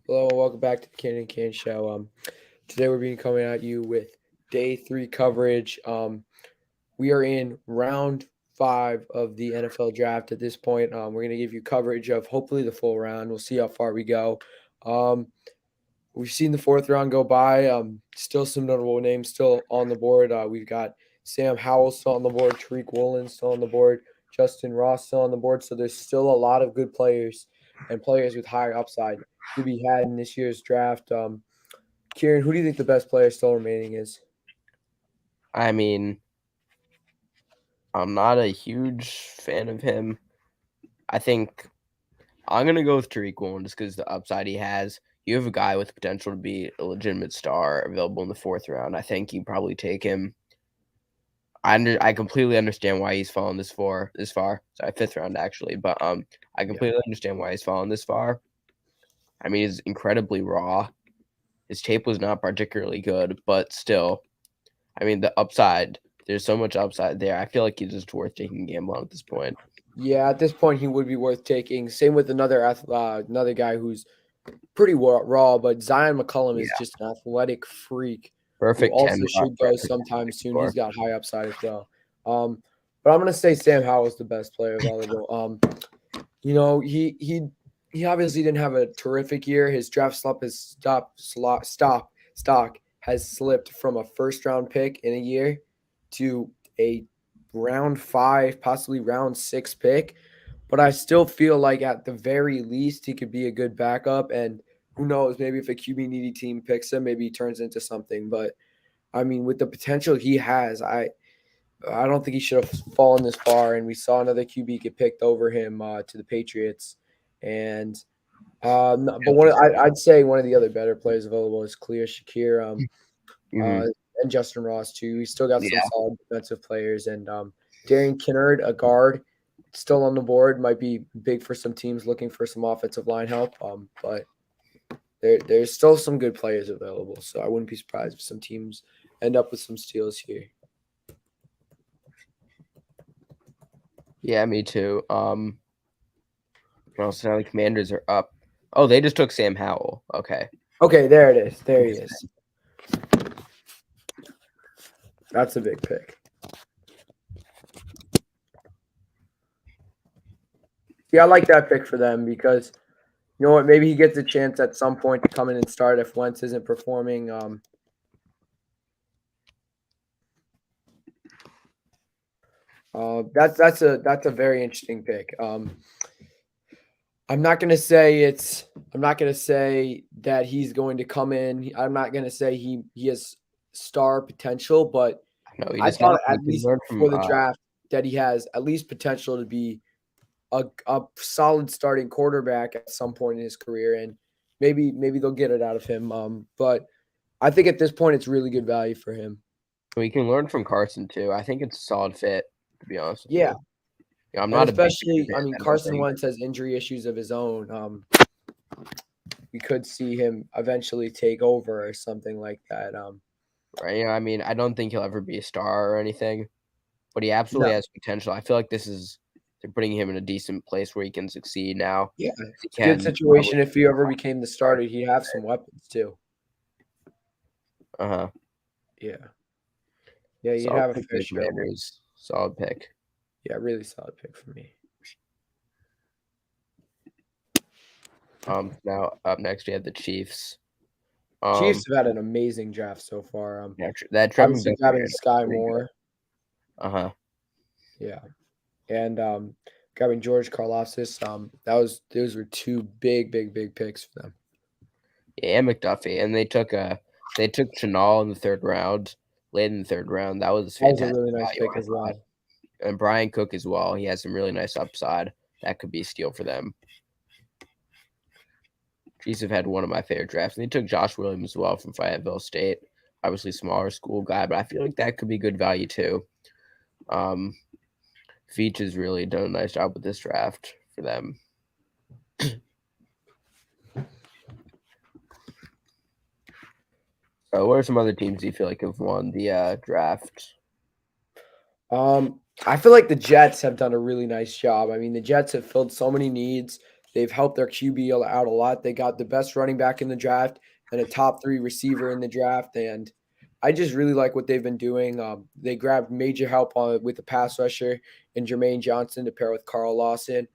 Hello and welcome back to the Ken and Can Show. Today we're being coming at you with day 3 coverage. We are in round 5 of the NFL draft at this point. We're going to give you coverage of hopefully the full round. We'll see how far we go. We've seen the 4th round go by. Still some notable names still on the board. We've got Sam Howell still on the board, Tyrique Smith still on the board, Justin Ross still on the board. So there's still a lot of good players and players with higher upside to be had in this year's draft. Kieran, who do you think the best player still remaining is? I mean, I'm not a huge fan of him. I think I'm going to go with Tyrique Smith just because the upside he has. You have a guy with potential to be a legitimate star available in the 4th round. I think you probably take him. I completely understand why he's fallen this far. Sorry, 5th round actually, but I completely understand why he's fallen this far. I mean, he's incredibly raw. His tape was not particularly good, but still, I mean, the upside. There's so much upside there. I feel like he's just worth taking a gamble on at this point. Yeah, at this point he would be worth taking. Same with another guy who's pretty raw, but Zion McCollum is just an athletic freak. Perfect. Who also should go sometime soon. He's got high upside as well. But I'm gonna say Sam Howell is the best player available. He obviously didn't have a terrific year. His draft stock has slipped from a 1st round pick in a year to a round 5, possibly round 6 pick. But I still feel like at the very least he could be a good backup. And who knows, maybe if a QB needy team picks him, maybe he turns into something. But I mean, with the potential he has, I don't think he should have fallen this far. And we saw another QB get picked over him to the Patriots. And I'd say one of the other better players available is Khalil Shakir and Justin Ross too. We still got some solid defensive players, and Darian Kinnard, a guard, still on the board, might be big for some teams looking for some offensive line help. But there's still some good players available, so I wouldn't be surprised if some teams end up with some steals here. Yeah, me too. Also now the Commanders are up. Oh, they just took Sam Howell. Okay. Okay, there it is. There he is. That's a big pick. Yeah, I like that pick for them because, you know what, maybe he gets a chance at some point to come in and start if Wentz isn't performing. That's a very interesting pick. I'm not gonna say that he's going to come in. I'm not gonna say he has star potential, but I thought at least for the draft that he has at least potential to be a solid starting quarterback at some point in his career, and maybe they'll get it out of him. But I think at this point it's really good value for him. We can learn from Carson too. I think it's a solid fit, to be honest. Yeah. I'm not especially. I mean, Carson Wentz has injury issues of his own. We could see him eventually take over or something like that. Right. I mean, I don't think he'll ever be a star or anything, but he absolutely has potential. I feel like they're putting him in a decent place where he can succeed now. Yeah, it's a good situation. If he ever became the starter, he'd have some weapons too. Yeah. Yeah, you'd have a fair share. Solid pick. Yeah, really solid pick for me. Now up next we have the Chiefs. Chiefs have had an amazing draft so far. That obviously grabbing Sky Moore. Yeah, and grabbing George Karlaftis. Those were 2 big picks for them. Yeah, and McDuffie, and they took Chenal in the 3rd round, late in the 3rd round. That was fantastic. That was a really nice pick as well. And Brian Cook as well. He has some really nice upside. That could be a steal for them. Chiefs have had one of my favorite drafts. And they took Josh Williams as well from Fayetteville State. Obviously, smaller school guy, but I feel like that could be good value too. Feach has really done a nice job with this draft for them. What are some other teams you feel like have won the draft? I feel like the Jets have done a really nice job. I mean, the Jets have filled so many needs They've helped their QB out a lot. They got the best running back in the draft and a top 3 receiver in the draft, and I just really like what they've been doing. They grabbed major help with the pass rusher and Jermaine Johnson to pair with Carl Lawson.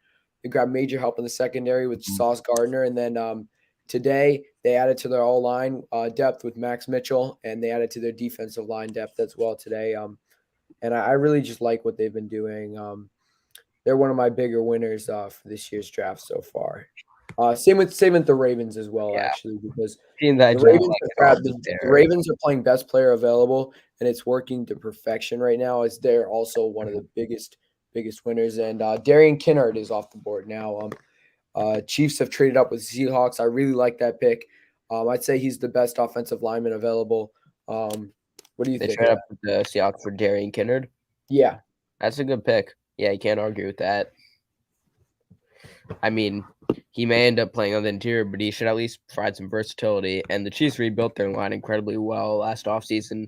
They grabbed major help in the secondary with Sauce Gardner, and then today they added to their all line depth with Max Mitchell, and they added to their defensive line depth as well today. And I really just like what they've been doing. They're one of my bigger winners for this year's draft so far. Same with the Ravens as well, Yeah, actually, because team that I the don't Ravens like have at all got is the Ravens are playing best player available, and it's working to perfection right now. As they're also one of the biggest winners, and Darian Kinnard is off the board now. Chiefs have traded up with Seahawks. I really like that pick. I'd say he's the best offensive lineman available. What do you They think trade of up that? with the Seahawks for Darian Kinnard. Yeah, That's a good pick. Yeah, you can't argue with that. I mean, he may end up playing on the interior, but he should at least provide some versatility. And the Chiefs rebuilt their line incredibly well last offseason.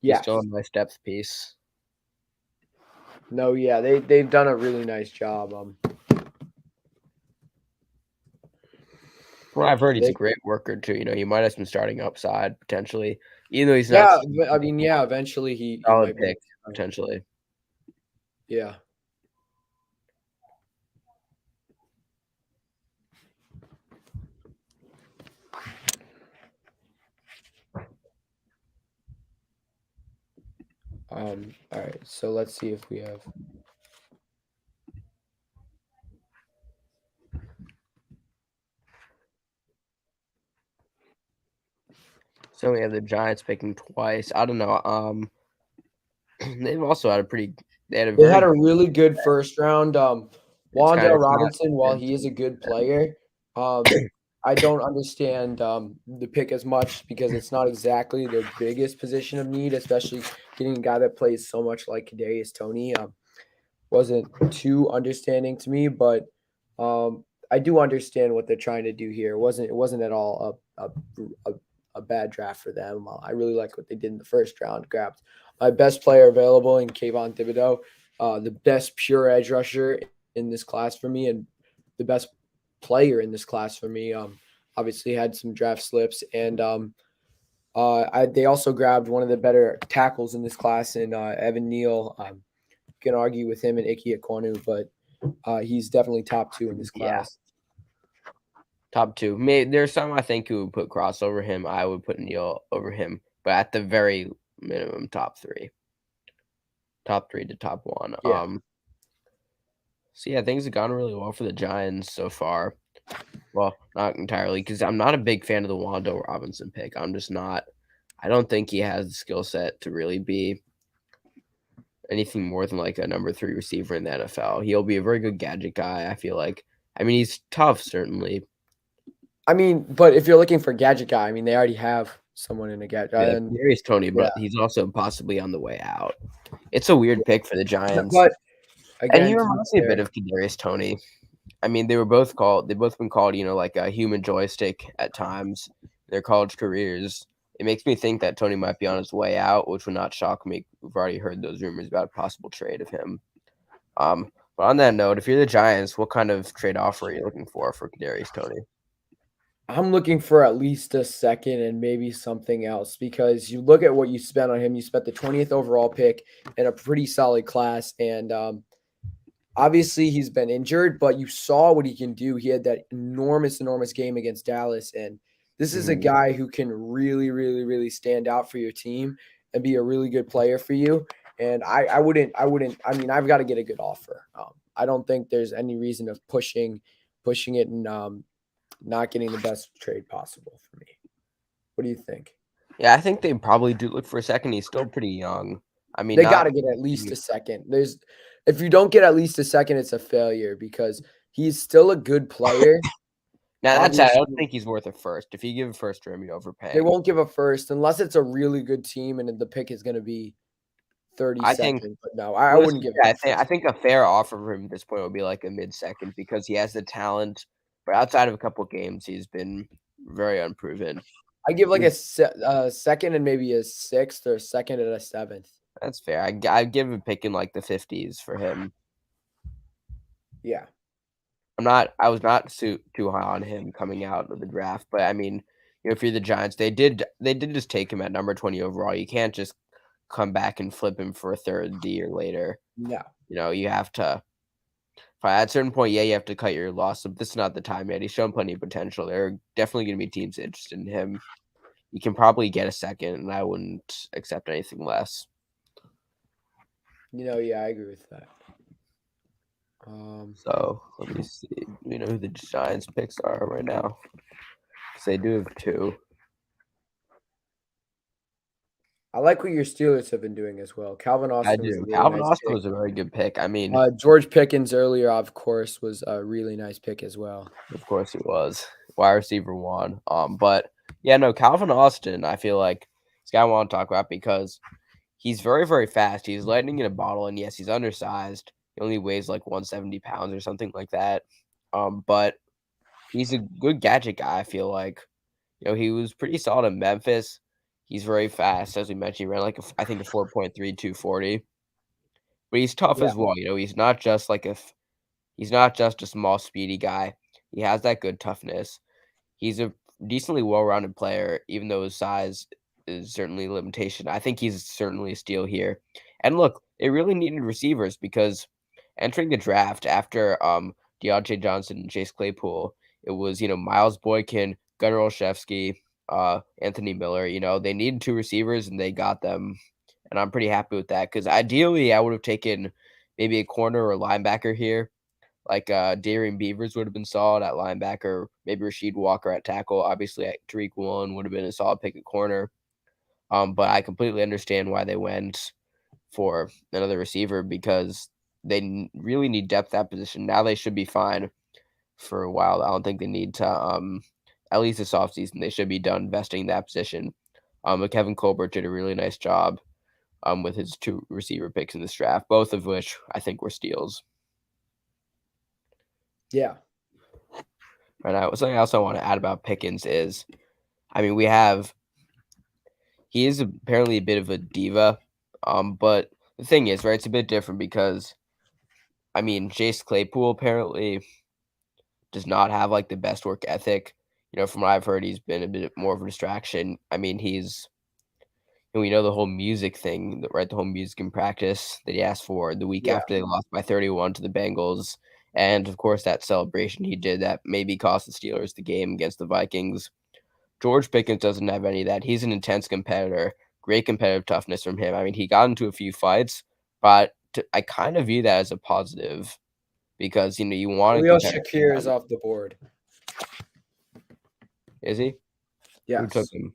He's yeah. still a nice depth piece. No, yeah, they've done a really nice job. From what I've heard, he's a They, great worker too. You know, he might have some starting upside potentially, even though he's not yeah, I mean, yeah, eventually he solid might be. pick potentially. Yeah. All right. So let's see if we have. So we have the Giants picking twice. I don't know. They've also had a pretty. They had a They had very. a really good first round. It's kind Wandale of not. Robinson, while he is a good player, I don't understand the pick as much because it's not exactly their biggest position of need, especially getting a guy that plays so much like Kadarius Toney. Wasn't too understanding to me, but I do understand what they're trying to do here. It wasn't at all a bad draft for them. I really like what they did in the first round. Grabbed my best player available in Kayvon Thibodeau, the best pure edge rusher in this class for me, and the best player in this class for me. Obviously had some draft slips, and they also grabbed one of the better tackles in this class in Evan Neal. Can argue with him and Ike Ekwonu, but he's definitely top 2 in this Yeah, class. top two. There's some I think who would put Cross over him. I would put Neal over him, but at the very minimum, top three to top one. Yeah. So yeah, things have gone really well for the Giants so far. Well, not entirely, because I'm not a big fan of the Wando Robinson pick. I'm just not. I don't think he has the skill set to really be anything more than like a number 3 receiver in the NFL. He'll be a very good gadget guy, I feel like. I mean, he's tough, certainly. I mean, but if you're looking for a gadget guy, I mean, they already have someone in a gadget. Yeah, And Kadarius Toney, yeah, but he's also possibly on the way out. It's a weird pick for the Giants. but And he again, to be reminds me a bit fair, of Kadarius Toney. I mean, they've both been called, like a human joystick at times in their college careers. It makes me think that Tony might be on his way out, which would not shock me. We've already heard those rumors about a possible trade of him. But on that note, if you're the Giants, what kind of trade offer are you looking for Kadarius Toney? I'm looking for at least a second and maybe something else because you look at what you spent on him. You spent the 20th overall pick in a pretty solid class, and obviously he's been injured, but you saw what he can do. He had that enormous game against Dallas, and this is a guy who can really, really, really stand out for your team and be a really good player for you. And I wouldn't. I mean, I've got to get a good offer. I don't think there's any reason of pushing it and not getting the best trade possible for me. What do you think? Yeah, I think they probably do look for a second. He's still pretty young. I mean, They got not. to get at least a second. If you don't get at least a second, it's a failure because he's still a good player. Now that's I don't Obviously, think he's worth a first. If you give a first to him, you're they overpaying. won't give a first unless it's a really good team and the pick is going to be 30 I think seconds. But no, I wouldn't honestly, give yeah, him a I first. think a fair offer for him at this point would be like a mid-second because he has the talent, but outside of a couple games, he's been very unproven. I give like a second and maybe a sixth or a second and a seventh. That's fair. I'd give a pick in like the 50s for him. Yeah. I was not too high on him coming out of the draft, but I mean, if you're the Giants, they did just take him at number 20 overall. You can't just come back and flip him for a third the year later. No. You have to at a certain point, yeah, you have to cut your loss. So this is not the time yet. He's shown plenty of potential. There are definitely going to be teams interested in him. You can probably get a second, and I wouldn't accept anything less. Yeah, I agree with that. So let me see. Do we know who the Giants picks are right now? Because they do have two. I like what your Steelers have been doing as well. Calvin I Austin was a do. really Calvin nice Austin pick. was a very good pick. I mean, George Pickens earlier, of course, was a really nice pick as well. of course he was wide receiver one. But yeah, no, Calvin Austin. I feel like this guy I want to talk about because he's very, very fast. He's lightning in a bottle, and yes, he's undersized. He only weighs like 170 pounds or something like that. But he's a good gadget guy. I feel like, he was pretty solid in Memphis. He's very fast, as we mentioned. He ran like I think a 4.3 240. But he's tough Yeah, as well. He's not just a small, speedy guy. He has that good toughness. He's a decently well-rounded player, even though his size is certainly a limitation. I think he's certainly a steal here. And look, they really needed receivers because entering the draft after Deontay Johnson and Chase Claypool, it was, Miles Boykin, Gunnar Olszewski, Anthony Miller. They needed two receivers and they got them. And I'm pretty happy with that because ideally I would have taken maybe a corner or a linebacker here. Like Darian Beavers would have been solid at linebacker, maybe Rasheed Walker at tackle. Obviously, Tyrique Smith would have been a solid pick at corner. But I completely understand why they went for another receiver because they really need depth at position. Now they should be fine for a while. I don't think they need to at least this offseason. They should be done investing in that position. But Kevin Colbert did a really nice job with his two receiver picks in this draft, both of which I think were steals. yeah. And something else I want to add about Pickens is, I mean, he is apparently a bit of a diva, but the thing is, right, it's a bit different because, I mean, Chase Claypool apparently does not have like the best work ethic. From what I've heard, he's been a bit more of a distraction. I mean, we know the whole music thing, right? The whole music in practice that he asked for the week Yeah. after they lost by 31 to the Bengals. And of course, that celebration he did that maybe cost the Steelers the game against the Vikings. George Pickens doesn't have any of that. He's an intense competitor, great competitive toughness from him. I mean, he got into a few fights, but I kind of view that as a positive because, you want a Khalil competitor. Shakir is off the board. Is he? Who took Yes. him?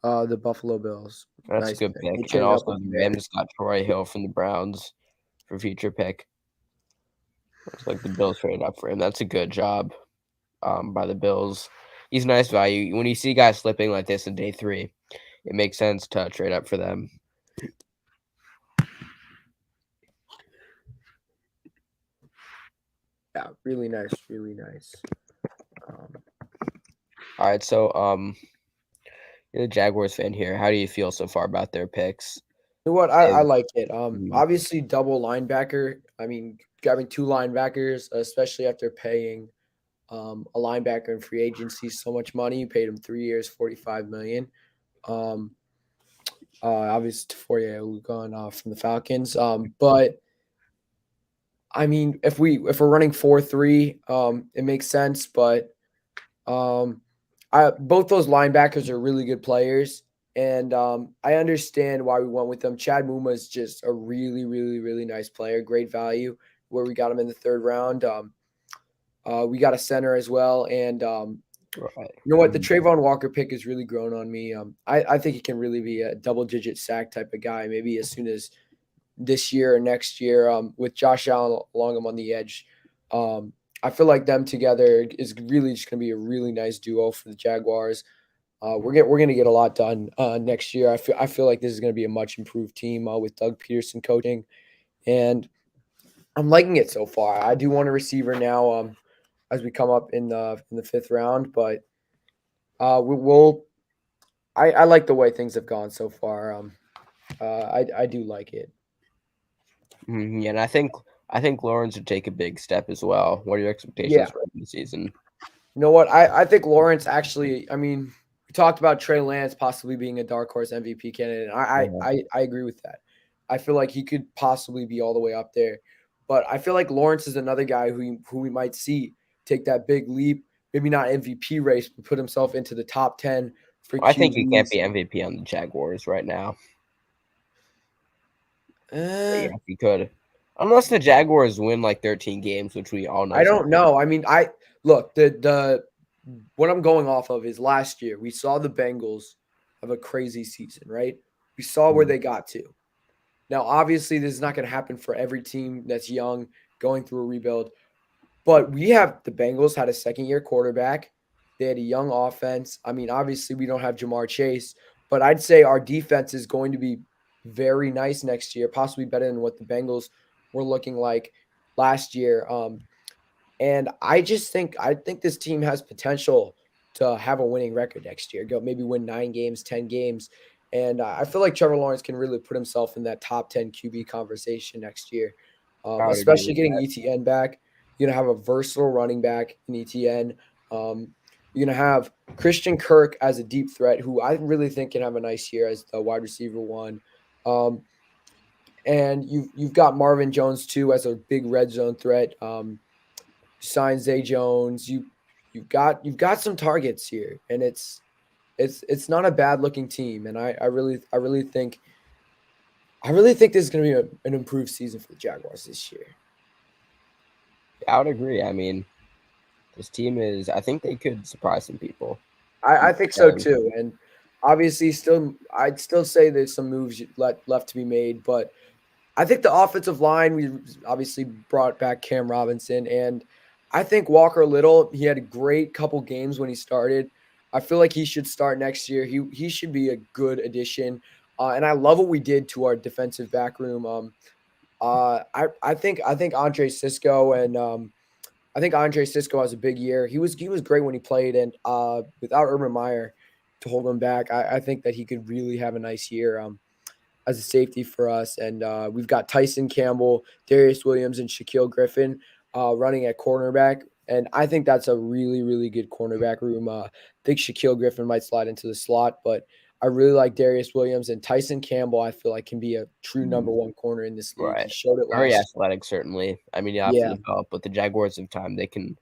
The Buffalo Bills. That's a Nice good pick. pick. They And traded up also, with the the Rams Bears. got Troy Hill from the Browns for future pick. Looks like the Bills traded up for him. That's a good job by the Bills. He's nice value. When you see guys slipping like this in day 3, it makes sense to trade up for them. Yeah, really nice, really nice. All right, so you're the Jaguars fan here. How do you feel so far about their picks? You know what? I like it. Mhm. Obviously double linebacker. I mean, having two linebackers, especially after paying a linebacker in free agency so much money. You paid him 3 years, 45 million. Um, obviously Tafoya gone from the Falcons. But I mean, if we're running 4-3, it makes sense. But both those linebackers are really good players, and I understand why we went with them. Chad Muma is just a really, really, really nice player, great value. Where we got him in the 3rd round. We got a center as well, and Right. you know what? The Trayvon Walker pick has really grown on me. I think he can really be a double-digit sack type of guy, maybe as soon as this year or next year. With Josh Allen along him on the edge, I feel like them together is really just going to be a really nice duo for the Jaguars. We're gonna get a lot done next year. I feel like this is going to be a much improved team with Doug Peterson coaching, and I'm liking it so far. I do want a receiver now. As we come up in the 5th round, but we'll. I like the way things have gone so far. I do like it. Yeah, and I think I think Lawrence would take a big step as well. What are your Yeah. expectations for him this season? You know what? I think Lawrence actually. I mean, we talked about Trey Lance possibly being a dark horse MVP candidate. And Uh-huh. I agree with that. I feel like he could possibly be all the way up there, but I feel like Lawrence is another guy who we might see take that big leap. Maybe not MVP race, but put himself into the top 10 for I think he can't QBs. be MVP on the Jaguars right now. But Uh, yeah, if he could. Unless the Jaguars win like 13 games, which we all know I is don't know. I mean, I look the what I'm going off of is last year we saw the Bengals have a crazy season, right? We saw where Mhm. they got to. Now, obviously, this is not going to happen for every team that's young going through a rebuild, but we have the Bengals had a second year quarterback. They had a young offense. I mean, obviously, we don't have Jamar Chase, but I'd say our defense is going to be very nice next year, possibly better than what the Bengals were looking like last year. And I think this team has potential to have a winning record next year. Go maybe win 9 games, 10 games, and I feel like Trevor Lawrence can really put himself in that top 10 QB conversation next year, I would agree especially with getting that. ETN back. You're gonna have a versatile running back in ETN. You're gonna have Christian Kirk as a deep threat, who I really think can have a nice year as the wide receiver one. Um, and you've got Marvin Jones too as a big red zone threat. Sign Zay Jones. You've got some targets here, and it's not a bad looking team. And I really think this is going to be an improved season for the Jaguars this year. I would agree. I mean, this team is. I think they could surprise some people. I think so too. And obviously, I'd still say there's some moves left to be made, but I think the offensive line, we obviously brought back Cam Robinson, and I think Walker Little, he had a great couple games when he started. I feel like he should start next year. He should be a good addition. And I love what we did to our defensive back room. I think Andre Cisco and I think Andre Cisco has a big year. He was great when he played, and without Urban Meyer to hold him back, I think that he could really have a nice year. As a safety for us. And we've got Tyson Campbell, Darius Williams, and Shaquille Griffin running at cornerback. And I think that's a really, really good cornerback room. I think Shaquille Griffin might slide into the slot, but I really like Darius Williams and Tyson Campbell. I feel like can be a true number Mhm. one corner in this league. He Right. showed it Very last athletic, certainly. I mean, you have to year. Yeah. develop, but the Jaguars have time. They can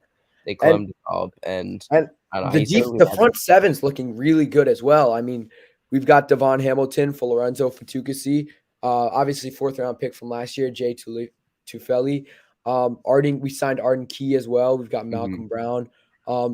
let And him develop, and And I don't know. He certainly the has. front seven's looking really good as well. I mean, we've got Devon Hamilton for Lorenzo Fatukasi, obviously fourth round pick from last year, Jay Tufeli. Arden, we signed Arden Key as well. We've got Mhm. Malcolm Brown.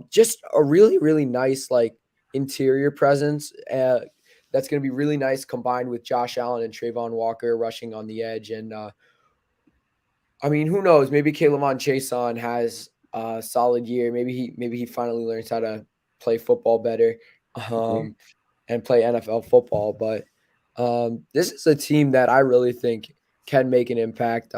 Just a really, really nice like interior presence. That's going to be really nice combined with Josh Allen and Trayvon Walker rushing on the edge. And I mean, who knows? Maybe K'Lavon Chason has a solid year. Maybe he finally learns how to play football better, Mhm. um, and play NFL football. But this is a team that I really think can make an impact.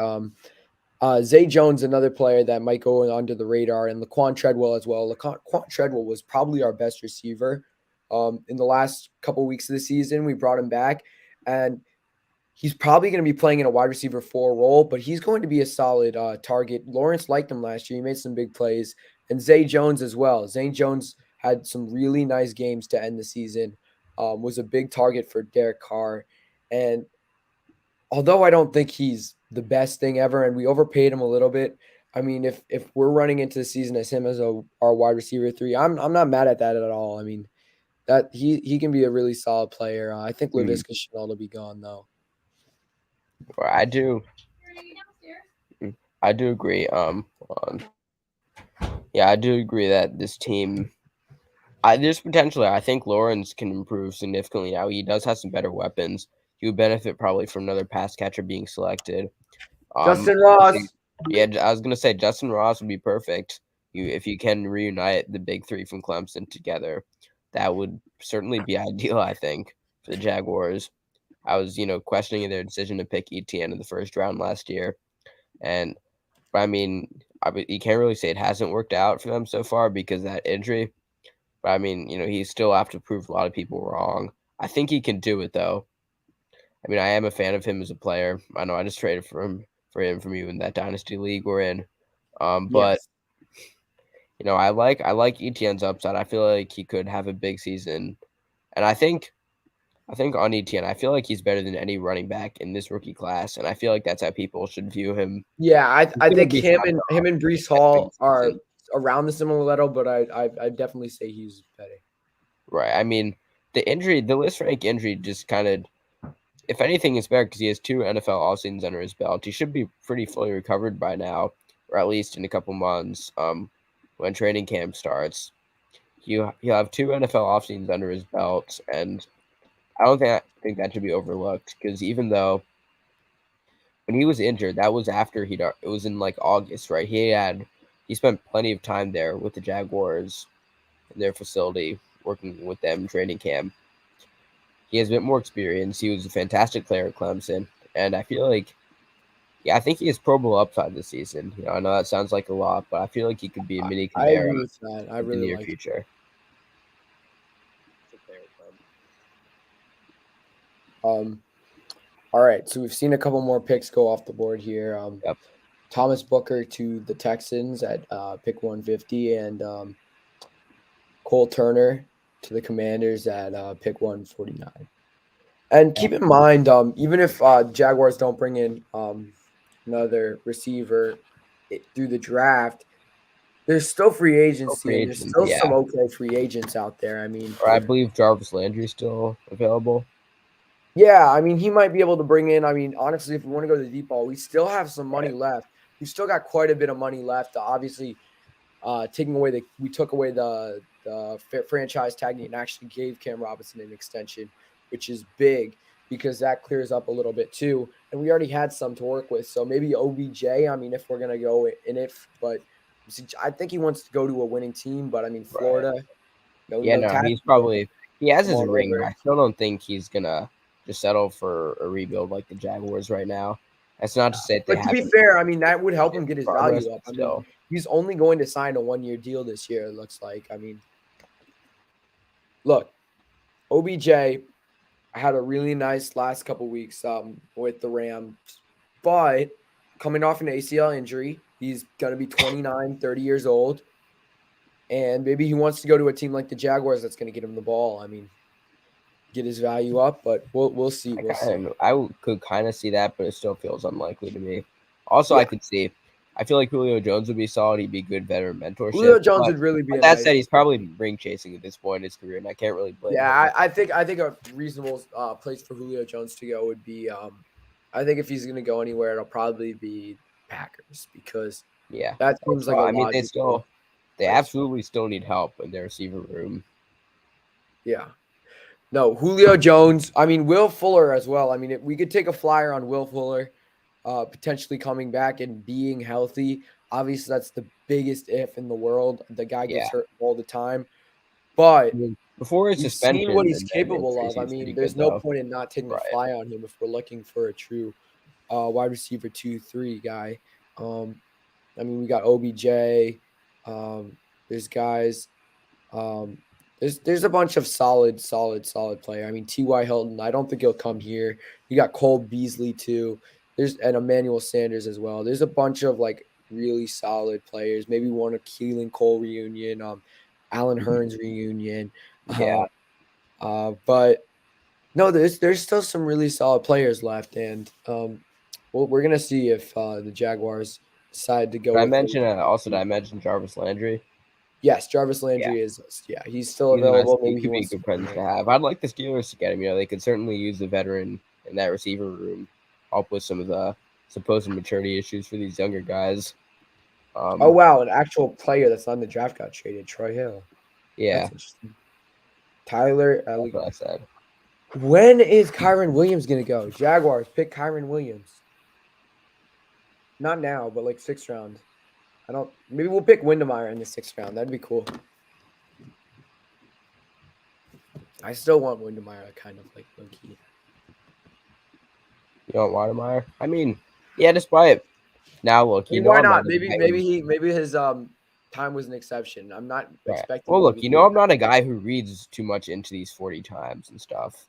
Zay Jones, another player that might go under the radar, and Laquan Treadwell as well. Laquan Treadwell was probably our best receiver in the last couple weeks of the season. We brought him back, and he's probably going to be playing in a wide receiver 4 role, but he's going to be a solid target. Lawrence liked him last year. He made some big plays. And Zay Jones as well. Zay Jones had some really nice games to end the season, was a big target for Derek Carr. And although I don't think he's the best thing ever, and we overpaid him a little bit, I mean, if we're running into the season as him as our wide receiver 3, I'm not mad at that at all. I mean, that he can be a really solid player. I think Mhm. Laviska Shenault will be gone though. Well, I do agree. Hold on. Yeah, I do agree that this team. There's potentially. I think Lawrence can improve significantly now. He does have some better weapons. He would benefit probably from another pass catcher being selected. Justin Obviously, Ross. yeah, I was gonna say Justin Ross would be perfect. If you can reunite the big three from Clemson together, that would certainly be ideal. I think for the Jaguars. I was, questioning their decision to pick ETN in the first round last year, and but I mean, you can't really say it hasn't worked out for them so far because of that injury. But I mean, he still have to prove a lot of people wrong. I think he can do it though. I mean, I am a fan of him as a player. I know I just traded for him for him from you in that dynasty league we're in. But Yes. I like Etienne's upside. I feel like he could have a big season, and I think on Etienne, I feel like he's better than any running back in this rookie class, and I feel like that's how people should view him. Yeah, He's I gonna think be him sound and off Brees at the big Hall are season. around the similar level, but I definitely say he's better. Right. I mean, the list rank injury just kind of, if anything, is better because he has 2 NFL off seasons under his belt. He should be pretty fully recovered by now, or at least in a couple months. When training camp starts, he'll have 2 NFL off seasons under his belt, and I don't think that should be overlooked because even though when he was injured, that was after it was in like August, right? He spent plenty of time there with the Jaguars in their facility, working with them in training camp. He has a bit more experience. He was a fantastic player at Clemson, and I feel like, I think he has Pro Bowl upside this season. I know that sounds like a lot, but I feel like he could be a mini I Kamara agree with that. I in the really near like it. future. All right, so we've seen a couple more picks go off the board here. Yep. Thomas Booker to the Texans at pick 150, and Cole Turner to the Commanders at pick 149. And keep in mind, even if Jaguars don't bring in another receiver through the draft, there's still free agency, and there's still some okay free agents out there. I mean, I believe Jarvis Landry is still available. Yeah, I mean, he might be able to bring in. I mean, honestly, if we want to go to the deep ball, we still have some money left. We still got quite a bit of money left. Obviously, we took away the franchise tag and actually gave Cam Robinson an extension, which is big because that clears up a little bit too. And we already had some to work with, so maybe OBJ. I mean, if we're gonna go in it, but I think he wants to go to a winning team. But I mean, Florida, no He's but he has come his on ring. over. I still don't think he's gonna just settle for a rebuild like the Jaguars right now. That's not to say they But to be haven't fair, I mean, that would help him get his progress, value up. but I still. mean, he's only going to sign a 1-year deal this year, it looks like. I mean, look, OBJ had a really nice last couple weeks with the Rams, but coming off an ACL injury, he's going to be 29, 30 years old. And maybe he wants to go to a team like the Jaguars that's going to get him the ball. I mean, get his value up, but we'll see. I could kind of see that, but it still feels unlikely to me. Also, Yeah. I feel like Julio Jones would be solid. He'd be good veteran mentorship. Julio Jones would really be but a that nice. said, he's probably ring chasing at this point in his career, and I can't really blame him. Yeah, I think a reasonable place for Julio Jones to go would be. I think if he's going to go anywhere, it'll probably be Packers because that seems like a logical. They absolutely still need help in their receiver room. Yeah. No, Julio Jones. I mean, Will Fuller as well. I mean, if we could take a flyer on Will Fuller potentially coming back and being healthy. Obviously, that's the biggest if in the world. The guy gets hurt all the time. But before his suspension, seen what he's capable of. I mean, there's no point in not taking a fly on him if we're looking for a true wide receiver 2-3 guy. I mean, we got OBJ. There's guys. There's a bunch of solid player. I mean, T.Y. Hilton. I don't think he'll come here. You got Cole Beasley too. And Emmanuel Sanders as well. There's a bunch of like really solid players. Maybe one a Keelan Cole reunion. Alan Hearns reunion. But no, there's still some really solid players left, and we're gonna see if the Jaguars decide to go. Did I mention Jarvis Landry? Yes, Jarvis Landry is. Yeah, he's still available. Maybe he could be a good presence to have. I'd like the Steelers to get him. They could certainly use the veteran in that receiver room, help with some of the supposed maturity issues for these younger guys. Oh wow, an actual player that's not in the draft got traded. Troy Hill. Yeah. That's interesting. Tyler. That's what I said. When is Kyren Williams gonna go? Jaguars pick Kyren Williams. Not now, but like 6th round. Maybe we'll pick Windemeyer in the 6th round. That'd be cool. I still want Windemeyer kind of like low-key. You want Windemeyer? I mean, yeah, despite now look, why not? Maybe his time was an exception. I'm not expecting. Well, look, I'm not a guy who reads too much into these 40 times and stuff.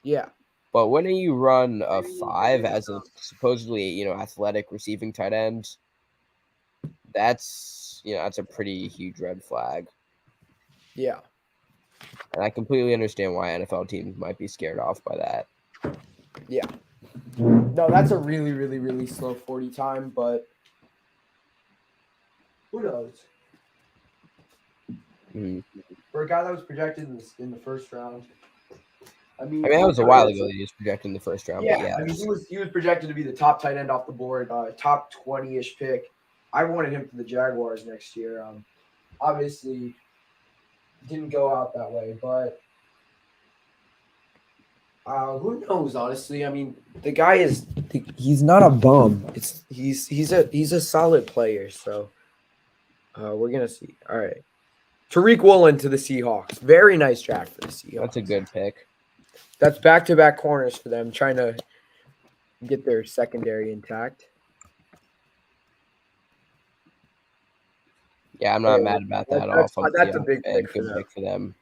Yeah. But when you run a 5 as a supposedly, athletic receiving tight end, that's a pretty huge red flag. Yeah. And I completely understand why NFL teams might be scared off by that. Yeah. No, that's a really, really, really slow 40 time, but who knows? Mhm. For a guy that was projected in the first round, I mean, that was a while ago that he was projected in the first round, but yeah. I mean, he was projected to be the top tight end off the board, top 20-ish pick. I wanted him for the Jaguars next year. Obviously, didn't go out that way, but who knows? Honestly, I mean, the guy he's not a bum. He's a solid player. So we're gonna see. All right, Tyrique Woolen to the Seahawks. Very nice draft for the Seahawks. That's a good pick. That's back-to-back corners for them, trying to get their secondary intact. Yeah, I'm not mad about that off. That's a big pick for good them. pick for them.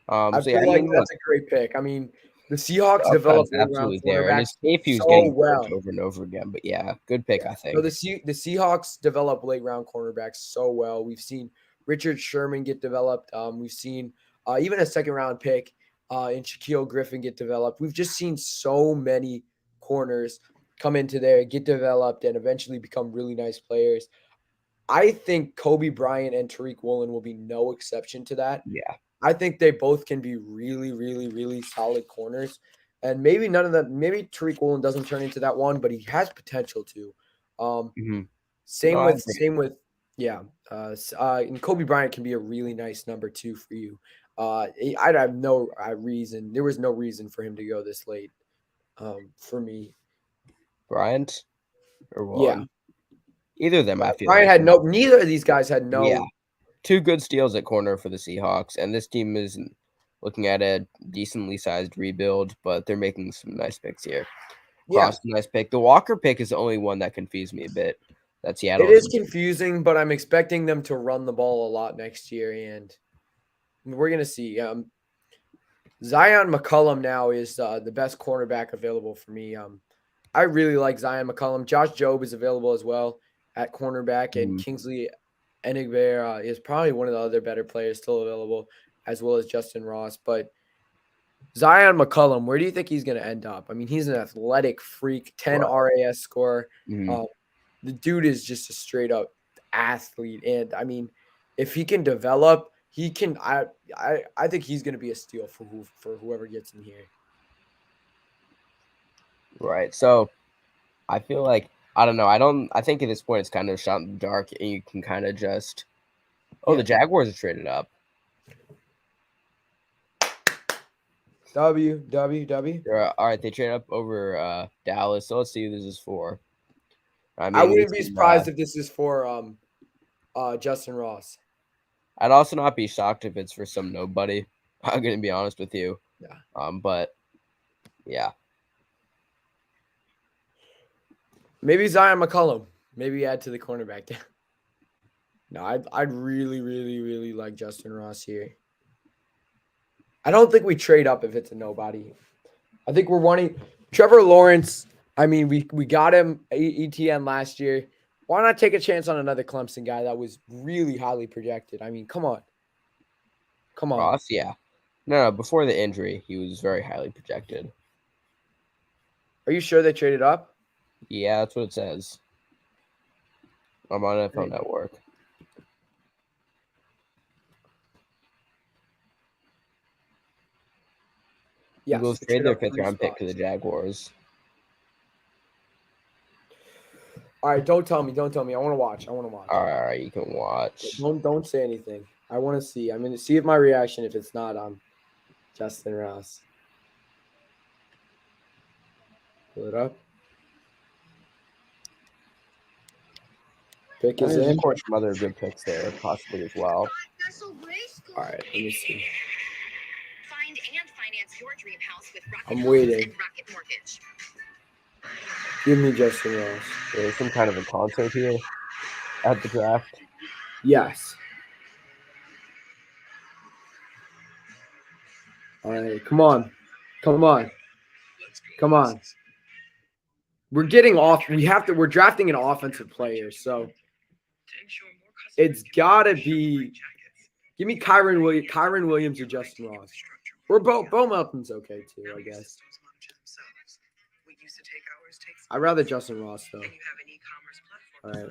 I feel like that's a great pick. I mean, the Seahawks developed absolutely there, and his safety was getting over and over again. But yeah, good pick, I think. So the Seahawks develop late round cornerbacks so well. We've seen Richard Sherman get developed. We've seen even a second round pick in Shaquille Griffin get developed. We've just seen so many corners come into there, get developed, and eventually become really nice players. I think Kobe Bryant and Tyrique Woolen will be no exception to that. Yeah. I think they both can be really, really, really solid corners. And maybe Tyrique Woolen doesn't turn into that one, but he has potential to. Same with and Kobe Bryant can be a really nice number 2 for you. I have no reason. There was no reason for him to go this late. For me, Bryant or Woolen? Yeah, either of them. I feel Bryant had no. Neither of these guys had no. Yeah, 2 good steals at corner for the Seahawks, and this team is looking at a decently sized rebuild, but they're making some nice picks here. Cross, nice pick. The Walker pick is the only one that confused me a bit. That's Seattle. It is confusing, but I'm expecting them to run the ball a lot next year, and we're gonna see. Zion McCollum now is the best cornerback available for me. I really like Zion McCollum. Josh Jobe is available as well at cornerback, and Kingsley Enagbare is probably one of the other better players still available, as well as Justin Ross. But Zion McCollum, where do you think he's going to end up? I mean, he's an athletic freak, 10 RAS score. The dude is just a straight up athlete. And I mean, if he can develop, he can. I think he's going to be a steal for whoever gets in here. Right. So I feel like, I don't know. I think at this point it's kind of shot in the dark, and you can kind of just. The Jaguars are traded up. W. All right, they traded up over Dallas. So let's see who this is for. I wouldn't be surprised if this is for Justin Ross. I'd also not be shocked if it's for some nobody. I'm gonna be honest with you. Yeah. But yeah. Maybe Zion McCollum. Maybe add to the cornerback. No, I'd really, really, really like Justin Ross here. I don't think we trade up if it's a nobody. I think we're wanting Trevor Lawrence. I mean, we got him ETN last year. Why not take a chance on another Clemson guy that was really highly projected? I mean, come on. Ross, yeah. No, before the injury, he was very highly projected. Are you sure they traded up? Yeah, that's what it says. I'm on NFL Network. Yes, Eagles trade their 5th round pick to the Jaguars. All right, don't tell me. I want to watch. All right, you can watch. Don't say anything. I want to see. I'm going to see if my reaction if it's not Justin Ross. Pull it up. Pick is in. Of course, some other good picks there, possibly as well. All right, let me see. Find and finance your dream house with Rocket I'm waiting. And Rocket Mortgage. Give me Justin Ross. There's some kind of a concert here. at the draft? Yes. All right, come on. We're getting off. We're drafting an offensive player, so it's gotta be. Give me Kyron Williams or Justin Ross. Or Bo Melton's okay too, I guess. I'd rather Justin Ross though. All right.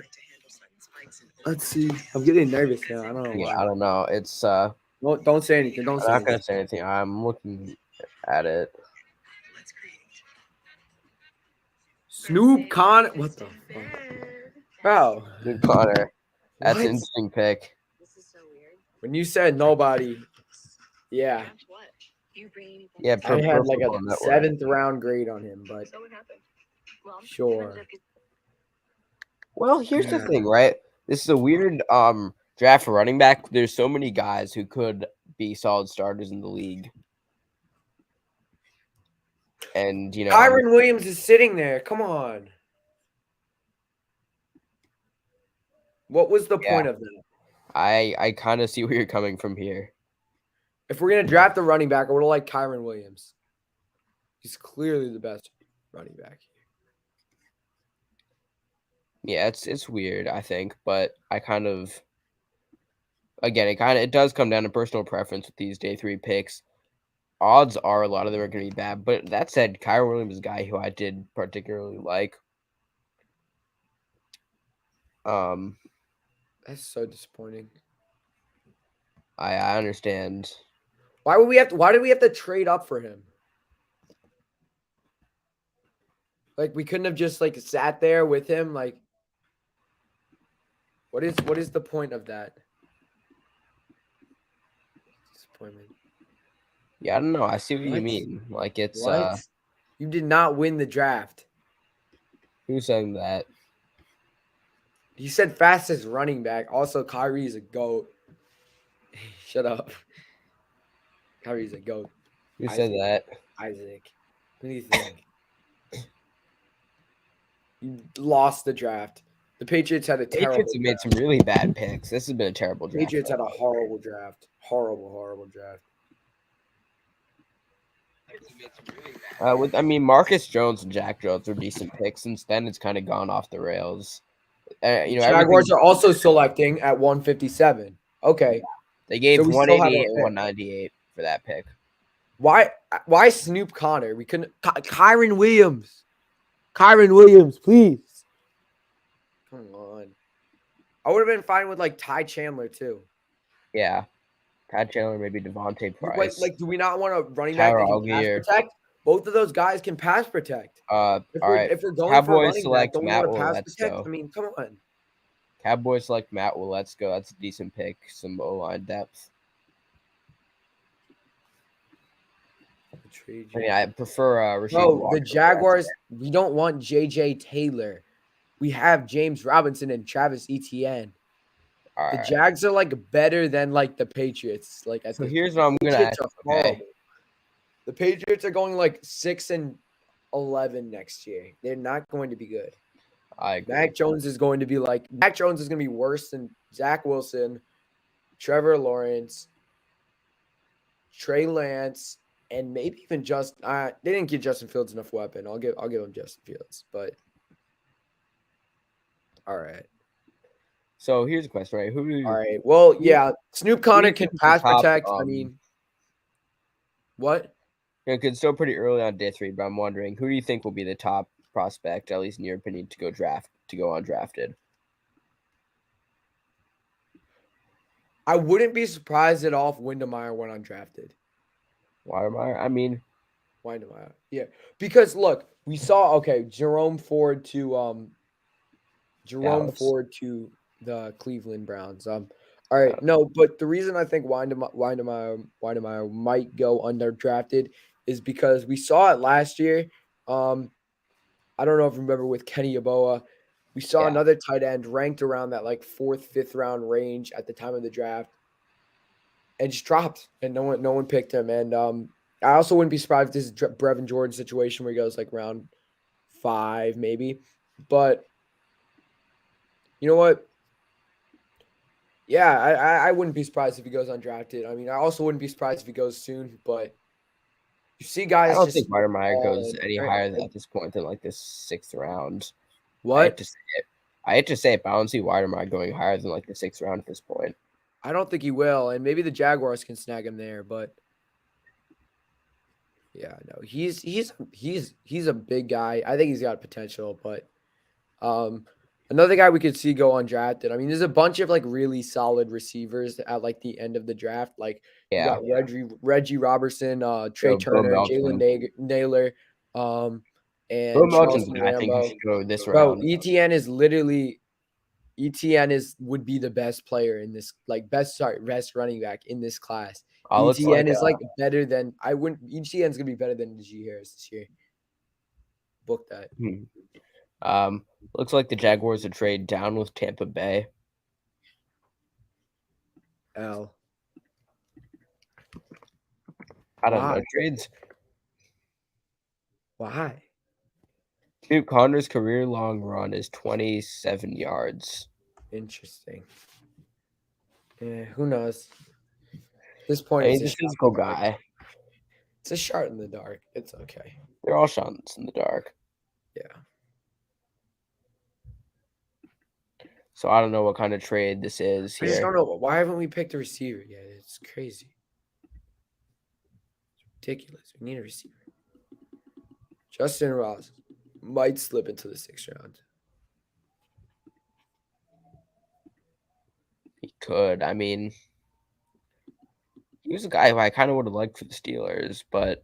Let's see. I'm getting nervous now. I don't know why. Yeah, I don't know. It's Don't say anything. I'm not gonna say anything. I'm looking at it. Snoop Connor. What the fuck? Bro. Snoop Connor. That's What? an interesting pick. This is so weird. When you said nobody, yeah. Draft what? You bring anything? Yeah, I had like Football a Network. 7th round grade on him, but So what happened? Well, sure. Well, here's the thing, right? This is a weird draft for running back. There's so many guys who could be solid starters in the league. And Kyron Williams is sitting there. Come on. What was the point of that? I kind of see where you're coming from here. If we're gonna draft a running back, I would like Kyron Williams. He's clearly the best running back here. Yeah, it's weird, I think, but I kind of it does come down to personal preference with these day 3 picks. Odds are a lot of them are going to be bad, but that said, Kyron Williams is a guy who I did particularly like. That's so disappointing. I understand. Why did we have to trade up for him? Like we couldn't have just like sat there with him. Like, what is the point of that? Disappointment. Yeah, I don't know. I see what you mean. Like it's What? You did not win the draft. Who's saying that? You said fastest running back. Also, Kyrie's a GOAT. Shut up. Kyrie's a GOAT. Who said that? Isaac. What do you think? You lost the draft. The Patriots had a terrible Patriots have made some really bad picks. This has been a terrible draft. Patriots had a horrible draft. Horrible draft. Marcus Jones and Jack Jones are decent picks. Since then, it's kind of gone off the rails. Jaguars are also selecting at 157. Okay. They gave So we still have 188 a and pick. 198 for that pick. Why Snoop Connor? We couldn't. Kyron Williams. Please. Come on. I would have been fine with like Ty Chandler too. Yeah. Todd Chandler, maybe Devontae Price. Like, do we not want a running back that can pass protect? Both of those guys can pass protect. All right. If we're going Cowboys for a running select back, don't we Matt want to pass Willetsko. protect? I mean, come on. Cowboys select Matt Willetsko. That's a decent pick. Some O-line depth. I prefer Rasheed Walker. The Jaguars, we don't want J.J. Taylor. We have James Robinson and Travis Etienne. The Jags are like better than like the Patriots. Like I think. Here's what I'm gonna ask. Okay. The Patriots are going like 6-11 next year. They're not going to be good. Mac Jones is going to be worse than Zach Wilson, Trevor Lawrence, Trey Lance, and maybe even they didn't give Justin Fields enough weapon. I'll give him Justin Fields, but all right. So here's a question, right? All right. Well, yeah, Snoop Connor can pass protect. I mean, what? It's still pretty early on day 3, but I'm wondering who do you think will be the top prospect, at least in your opinion, to go undrafted? I wouldn't be surprised at all if Windemeyer went undrafted. Wydermeyer? I mean, Windemeyer. Yeah, because look, we saw Jerome Ford to the Cleveland Browns. All right, no, but the reason I think Windemeyer might go undrafted is because we saw it last year. I don't know if you remember with Kenny Yeboah, we saw another tight end ranked around that like 4th, 5th round range at the time of the draft, and just dropped, and no one picked him. And I also wouldn't be surprised if this is Brevin Jordan situation where he goes like round 5 maybe, but you know what? Yeah, I wouldn't be surprised if he goes undrafted. I mean, I also wouldn't be surprised if he goes soon, but you see I guys don't just think Weidermeyer fall goes and any higher at this point than like the 6th round. I hate what? to say it. I hate to say it, but I don't see Weidermeyer going higher than like the 6th round at this point. I don't think he will, and maybe the Jaguars can snag him there, but yeah, no, he's a big guy. I think he's got potential, but another guy we could see go undrafted. I mean, there's a bunch of like really solid receivers at like the end of the draft. Like you Yeah. got Reggie Robertson, Trey Bill Turner, Jalen Melton. Naylor, Bill and Melton's a Charleston guy I think you Rambo. should go this Bro, round. ETN would be the best player in this, like best running back in this class. Looks ETN like is like better than I wouldn't. ETN's gonna be better than Najee Harris this year. Book that. Looks like the Jaguars are trade down with Tampa Bay. L. I don't know. Why? Trades. Why? Dude, Connor's career-long run is 27 yards. Interesting. Yeah, who knows? At this I point, mean, it's he's a physical guy. It's a shot in the dark. It's okay. They're all shots in the dark. Yeah. So I don't know what kind of trade this is I just here. don't know. Why haven't we picked a receiver yet? It's crazy. It's ridiculous. We need a receiver. Justin Ross might slip into the 6th round. He could. I mean, he was a guy who I kind of would have liked for the Steelers, but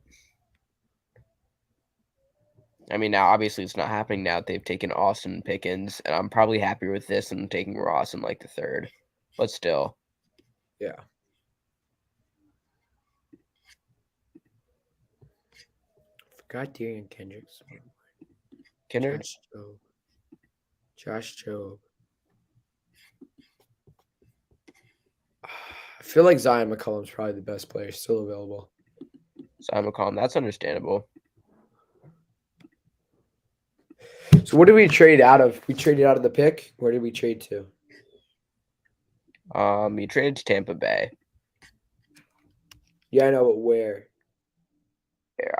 I mean, now obviously it's not happening now. They've taken Austin Pickens, and I'm probably happier with this than taking Ross in like the 3rd. But still. Yeah. Forgot Darian Kendricks. Kinder? Josh Jobe. I feel like Zion McCollum's probably the best player still available. Simon McCollum. That's understandable. So what did we trade out of? We traded out of the pick. Where did we trade to? You traded to Tampa Bay. Yeah, I know, but where?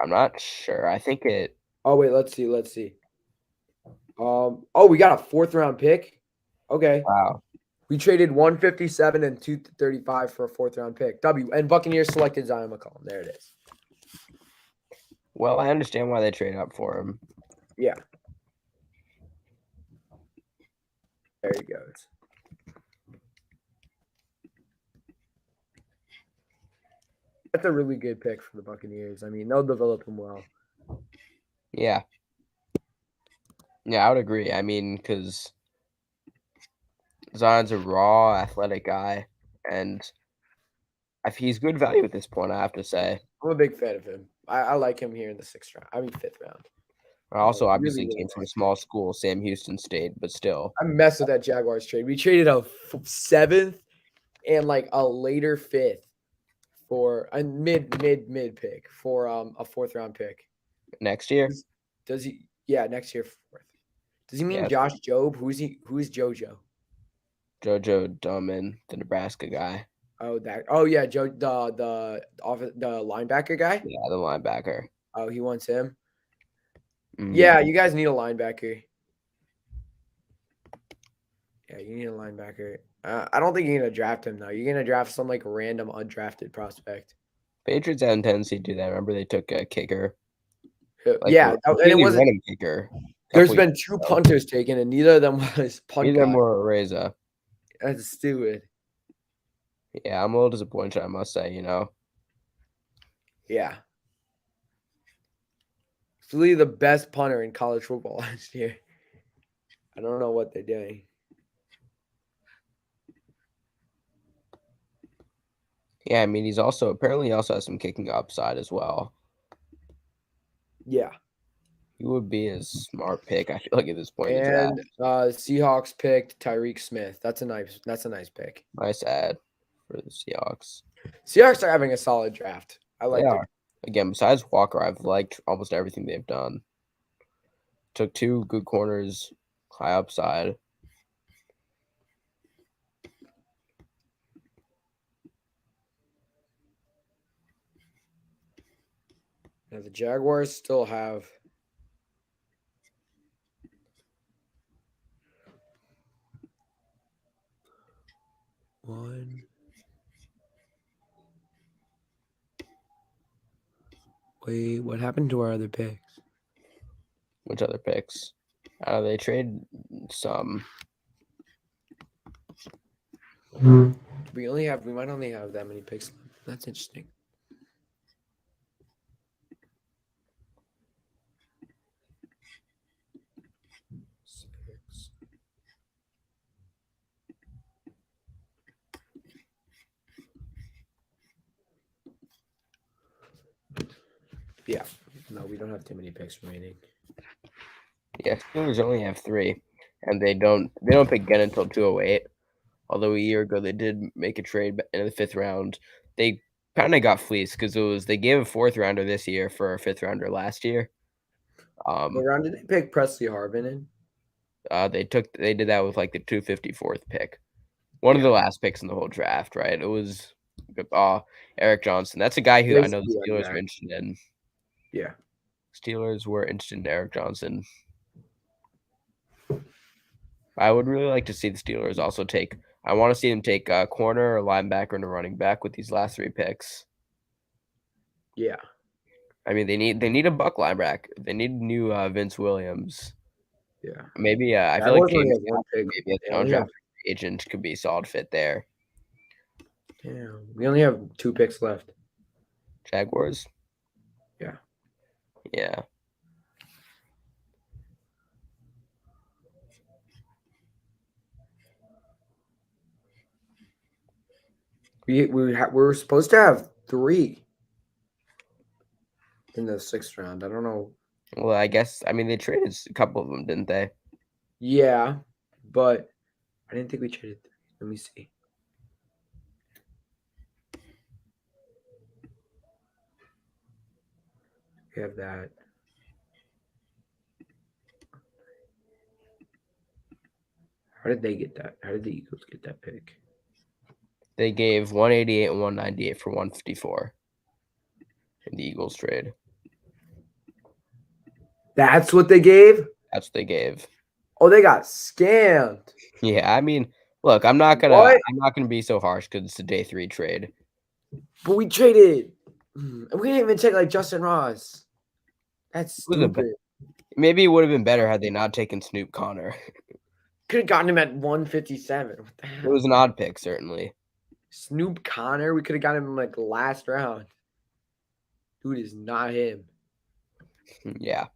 I'm not sure. I think it. Oh wait, let's see. We got a 4th round pick. Okay. Wow. We traded 157 and 235 for a 4th round pick. And Buccaneers selected Zion McCollum. There it is. Well, I understand why they trade up for him. Yeah. There he goes. That's a really good pick for the Buccaneers. I mean, they'll develop him well. Yeah. Yeah, I would agree. I mean, because Zion's a raw, athletic guy, and he's good value at this point, I have to say. I'm a big fan of him. I like him here in the 6th round. I mean, 5th round. Also, really, obviously, really came from a nice. small school, Sam Houston State, but still. I messed with that Jaguars trade. We traded a 7th and like a later 5th for a mid pick for a 4th round pick. Next year? Does he? Yeah, next year 4th. Does he mean Yeah. Josh Jobe? Who is JoJo? JoJo Duman, the Nebraska guy. Oh, that. Oh yeah, Joe, the linebacker guy. Yeah, the linebacker. Oh, he wants him. Mhm. Yeah, you guys need a linebacker. Yeah, you need a linebacker. I don't think you're gonna draft him though. You're gonna draft some like random undrafted prospect. Patriots had a tendency to do that. Remember, they took a kicker. Yeah, and it wasn't. Random kicker. There's been 2 punters taken, and neither of them was punt. Neither of them were Reza. That's stupid. Yeah, I'm a little disappointed, I must say. Yeah. It's really the best punter in college football last year. I don't know what they're doing. Yeah, I mean, he also has some kicking upside as well. Yeah. He would be a smart pick, I feel like, at this point in the And draft. Seahawks picked Tyrique Smith. That's a nice pick. Nice ad for the Seahawks. Seahawks are having a solid draft. I like it. Again, besides Walker, I've liked almost everything they've done. Took 2 good corners, high upside. Now the Jaguars still have one. Wait, what happened to our other picks? Which other picks? They trade some. We might only have that many picks left. That's interesting. Six. Yeah. No, we don't have too many picks remaining. Yeah, Steelers only have 3, and they don't pick again until 208. Although a year ago they did make a trade in the 5th round. They kind of got fleeced because they gave a 4th rounder this year for a 5th rounder last year. What round did they pick Presley Harvin in? They did that with like the 254th pick. One of the last picks in the whole draft, right? It was Eric Johnson. That's a guy who I know the Steelers were interested in. Yeah. Steelers were interested in Eric Johnson. I would really like to see the Steelers also take. I want to see them take a corner, a linebacker, and a running back with these last 3 picks. Yeah. I mean, they need a buck linebacker. They need new Vince Williams. Yeah. Maybe I feel like James maybe an undrafted agent could be a solid fit there. Yeah, we only have 2 picks left. Jaguars. Yeah. Yeah. We were supposed to have 3 in the 6th round. I don't know. Well, I guess they traded a couple of them, didn't they? Yeah, but I didn't think we traded 3. Let me see. We have that. How did they get that? How did the Eagles get that pick? They gave 188 and 198 for 154 in the Eagles trade. That's what they gave? That's what they gave. Oh, they got scammed. Yeah, look, I'm not gonna be so harsh because it's a day 3 trade. But we traded, and we didn't even take like Justin Ross. That's stupid. Maybe it would have been better had they not taken Snoop Connor. Could have gotten him at 157. What the hell? It was an odd pick, certainly. Snoop Connor, we could have gotten him in like last round. Dude is not him. Yeah.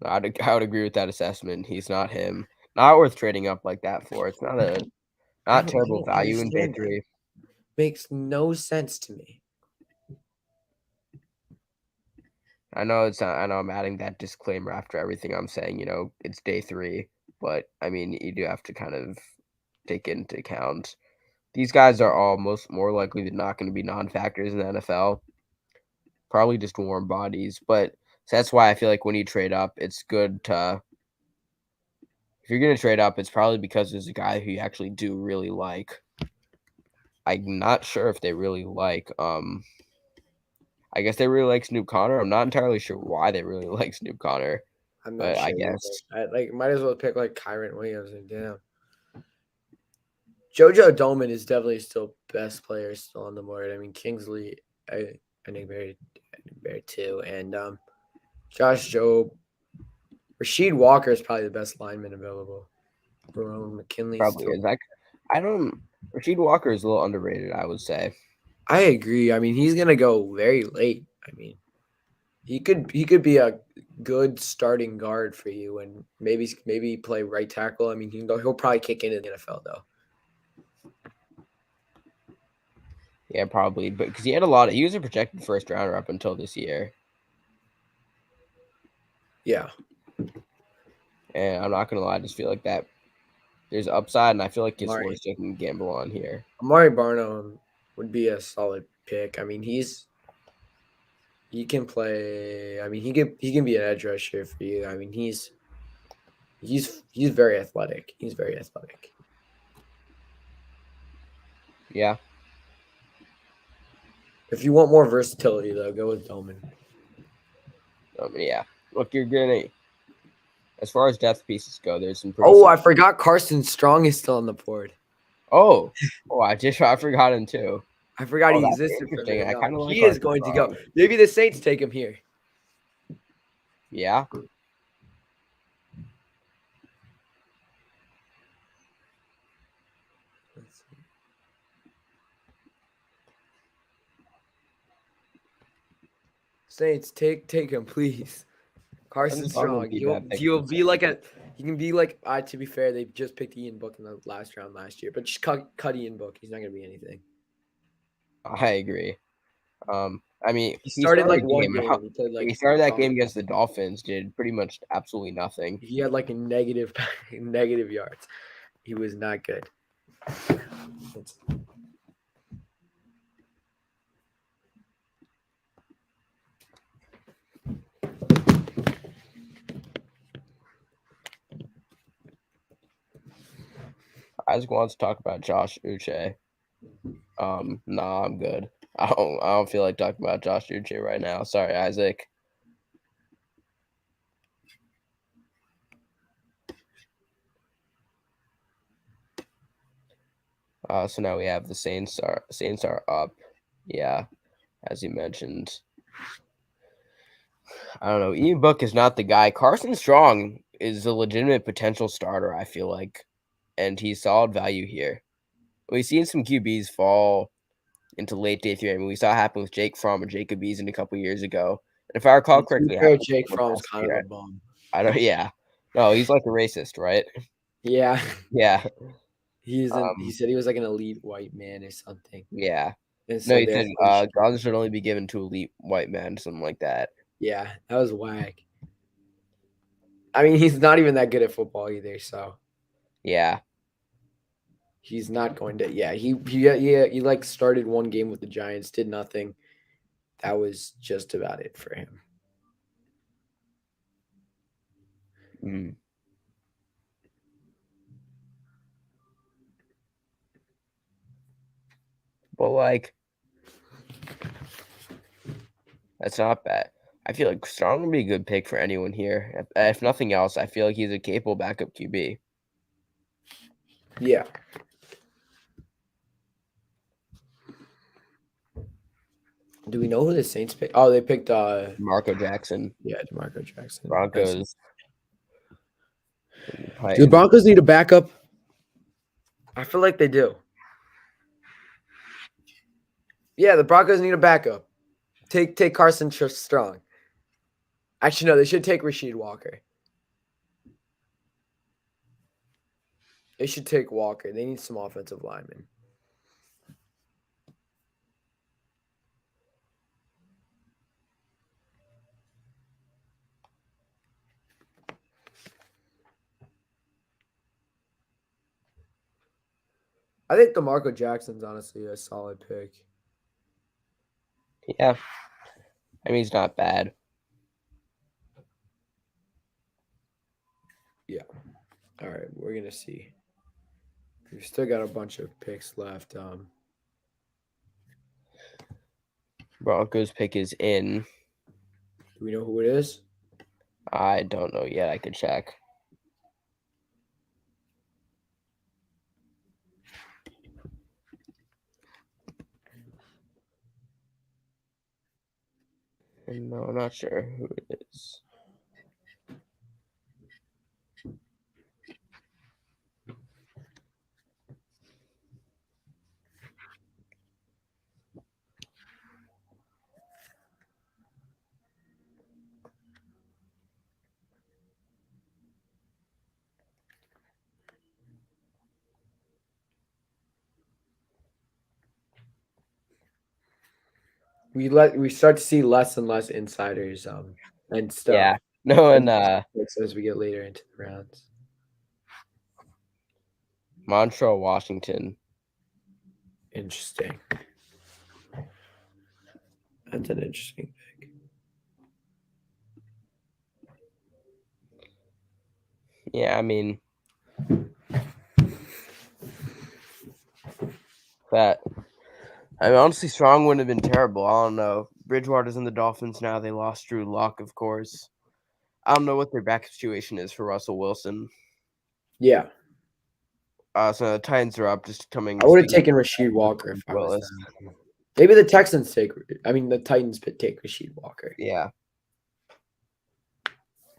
I would agree with that assessment. He's not him. Not worth trading up like that for. It's not terrible value in day 3. Makes no sense to me. I know I'm adding that disclaimer after everything I'm saying. It's day 3, but you do have to kind of take into account these guys are all more likely than not going to be non-factors in the NFL. Probably just warm bodies, but so that's why I feel like when you trade up, it's good to. If you're going to trade up, it's probably because there's a guy who you actually do really like. I'm not sure if they really like. I guess they really like Snoop Connor. I'm not entirely sure why they really like Snoop Connor. I'm not sure. I guess I might as well pick like Kyron Williams and damn. JoJo Doman is definitely still best player still on the board. Kingsley, I think very too, and Josh Jobe, Rasheed Walker is probably the best lineman available. McKinley probably is. Rasheed Walker is a little underrated, I would say. I agree. He's gonna go very late. He could be a good starting guard for you, and maybe play right tackle. He'll probably kick into the NFL though. Yeah, probably, but because he was a projected first rounder up until this year. Yeah. And I'm not gonna lie, I just feel like that there's upside, and I feel like it's worth taking a gamble on here. Amari Barnum would be a solid pick. He can play. He can be an edge rusher for you. He's very athletic. He's very athletic. Yeah. If you want more versatility, though, go with Doman. Yeah. Look, you're gonna. As far as depth pieces go, there's some pretty. Oh, I forgot Carson Strong is still on the board. Oh, I forgot him too. I forgot Oh, he that's existed for a interesting. minute. I kinda No, like he is Carson going to Strong. go. Maybe the Saints take him here. Yeah. Let's see. Saints, take him, please. Carson Strong. He'll be like he can be like to be fair, they just picked Ian Book in the last round last year, but just cut Ian Book. He's not gonna be anything. I agree. I mean, He started like one game. game. He played like He started that game against the Dolphins. Did pretty much absolutely nothing. he had like a negative yards. He was not good. Isaac wants to talk about Josh Uche. Nah, I'm good. I don't feel like talking about Josh Uche right now. Sorry, Isaac. So now we have the Saints are up. Yeah, as you mentioned. I don't know. Ian Book is not the guy. Carson Strong is a legitimate potential starter, I feel like. And he's solid value here. We've seen some QBs fall into late day 3. I mean, we saw it happen with Jake Fromm and Jacob Eason a couple years ago. And if I recall correctly, Jake Fromm's kind of a bum. Yeah. No, he's like a racist, right? Yeah. Yeah. He said he was like an elite white man or something. Yeah. And No, he said guns should only be given to elite white men, something like that. Yeah, that was whack. I mean, he's not even that good at football either, so yeah. He's not going to. Yeah, he like started one game with the Giants, did nothing. That was just about it for him. Mm. But like, that's not bad. I feel like Strong would be a good pick for anyone here. If nothing else, I feel like he's a capable backup QB. Yeah. Do we know who the Saints picked? Oh, they picked Marco Jackson. Yeah, DeMarco Jackson. Broncos. Do the Broncos need a backup? I feel like they do. Yeah, the Broncos need a backup. Take Carson Strong. Actually, no, they should take Rasheed Walker. They should take Walker. They need some offensive linemen. I think DeMarco Jackson's honestly a solid pick. Yeah. I mean, he's not bad. Yeah. All right, we're going to see. We've still got a bunch of picks left. Broncos pick is in. Do we know who it is? I don't know yet. I could check. No, I'm not sure who it is. We start to see less and less insiders and stuff. Yeah. No, and as we get later into the rounds. Montreal, Washington. Interesting. That's an interesting pick. Yeah, I mean that. I mean, honestly, Strong wouldn't have been terrible. I don't know. Bridgewater's in the Dolphins now. They lost Drew Lock, of course. I don't know what their backup situation is for Russell Wilson. Yeah. So the Titans are up, just coming. I would have taken Rasheed Walker if I was Willis. them. Maybe the Texans take. I mean, the Titans take Rasheed Walker. Yeah.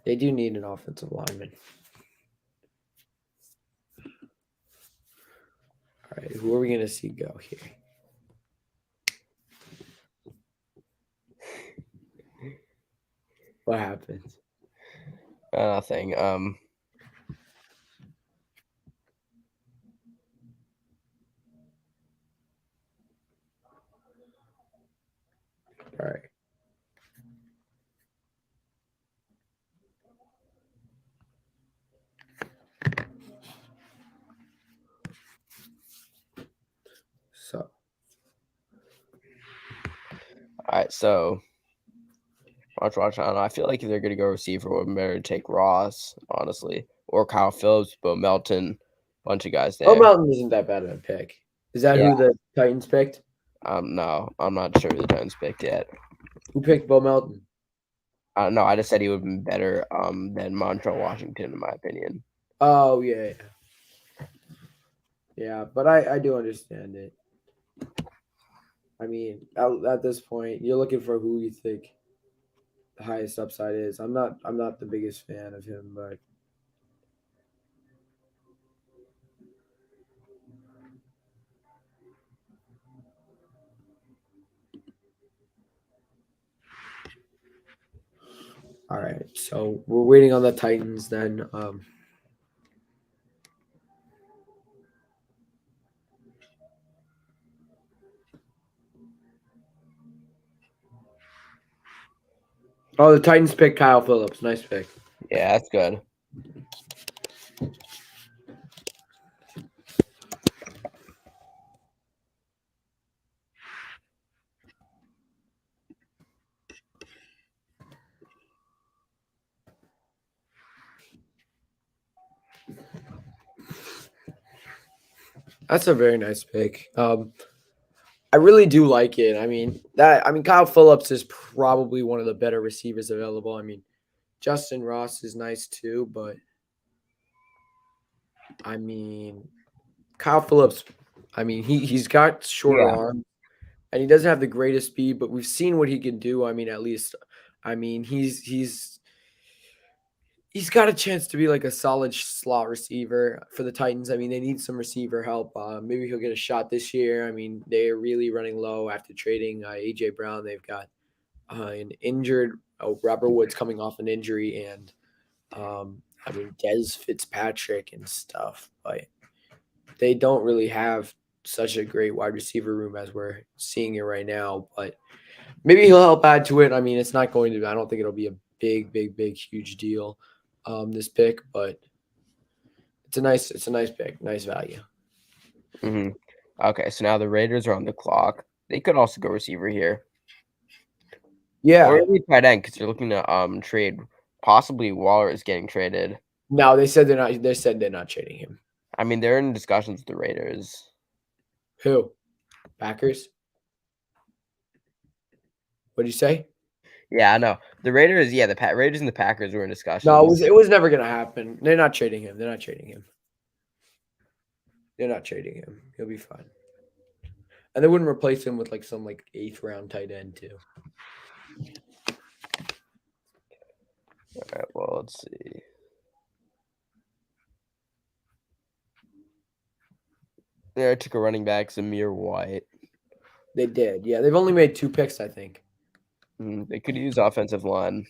They do need an offensive lineman. All right, who are we gonna see go here? What happens? Nothing. All right. So. All right, so watch. I don't know. I feel like if they're gonna go receiver, it would be better to take Ross, honestly, or Kyle Phillips, Bo Melton, bunch of guys there. Bo Melton isn't that bad of a pick. Is that who the Titans picked? No, I'm not sure who the Titans picked yet. Who picked Bo Melton? No, I just said he would have been better than Montrell Washington, in my opinion. Oh yeah. Yeah, but I do understand it. I mean, at this point, you're looking for who you think the highest upside is. I'm not the biggest fan of him, but all right. So we're waiting on the Titans then. Oh, the Titans picked Kyle Phillips. Nice pick. Yeah, that's good. That's a very nice pick. I really do like it. I mean, Kyle Phillips is probably one of the better receivers available. I mean, Justin Ross is nice too, but I mean, Kyle Phillips, I mean, he's got shorter arms and he doesn't have the greatest speed, but we've seen what he can do. I mean, at least, I mean, he's got a chance to be like a solid slot receiver for the Titans. I mean, they need some receiver help. Maybe he'll get a shot this year. I mean, they're really running low after trading AJ Brown. They've got an injured Robert Woods coming off an injury, and I mean Dez Fitzpatrick and stuff. But they don't really have such a great wide receiver room as we're seeing it right now. But maybe he'll help add to it. I mean, it's not going to. I don't think it'll be a big, huge deal. This pick, but it's a nice pick, nice value. Mm-hmm. Okay, so now the Raiders are on the clock. They could also go receiver here. Yeah, or maybe tight end because they're looking to trade. Possibly Waller is getting traded. No, they said they're not. They said they're not trading him. I mean, they're in discussions with the Raiders. Who? Packers? What did you say? Yeah, I know. The Raiders, the Raiders and the Packers were in discussions. No, it was never gonna happen. They're not trading him. They're not trading him. They're not trading him. He'll be fine. And they wouldn't replace him with like some like 8th round tight end too. All right, well, let's see. Yeah, I took a running back, Zamir White. They did. Yeah, they've only made 2 picks, I think. They could use offensive line.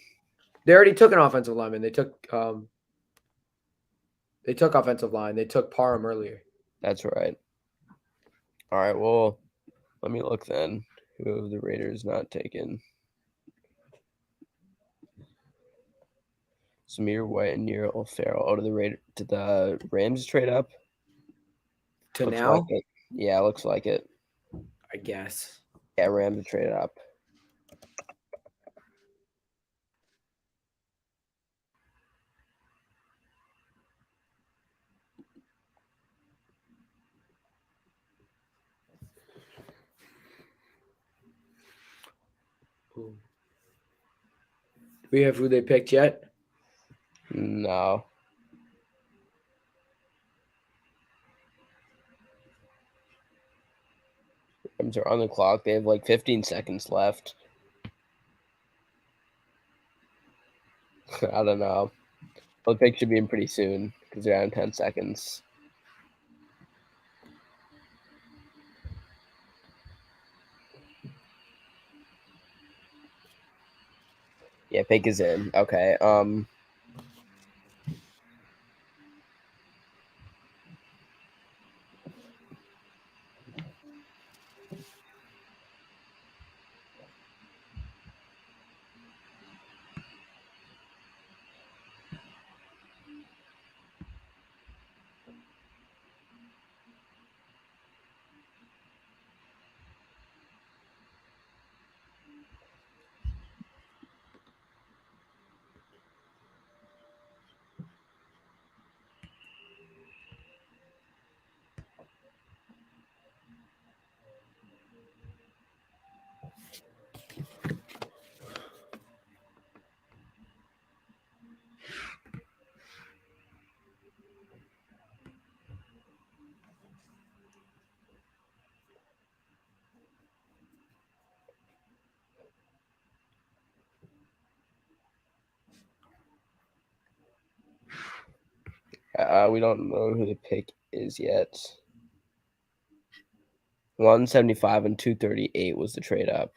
They already took an offensive lineman. They took offensive line. They took Parham earlier. That's right. All right, well, let me look then. Who have the Raiders not taken? Zamir White and Neil Farrell. Did the Rams trade up? To Looks now? like it. Yeah, looks like it. I guess. Yeah, Rams traded up. we have who they picked yet? No. Rams are on the clock. They have like 15 seconds left. I don't know. The pick should be in pretty soon because they're on 10 seconds. Yeah, pick is in. Okay. We don't know who the pick is yet. 175 and 238 was the trade up.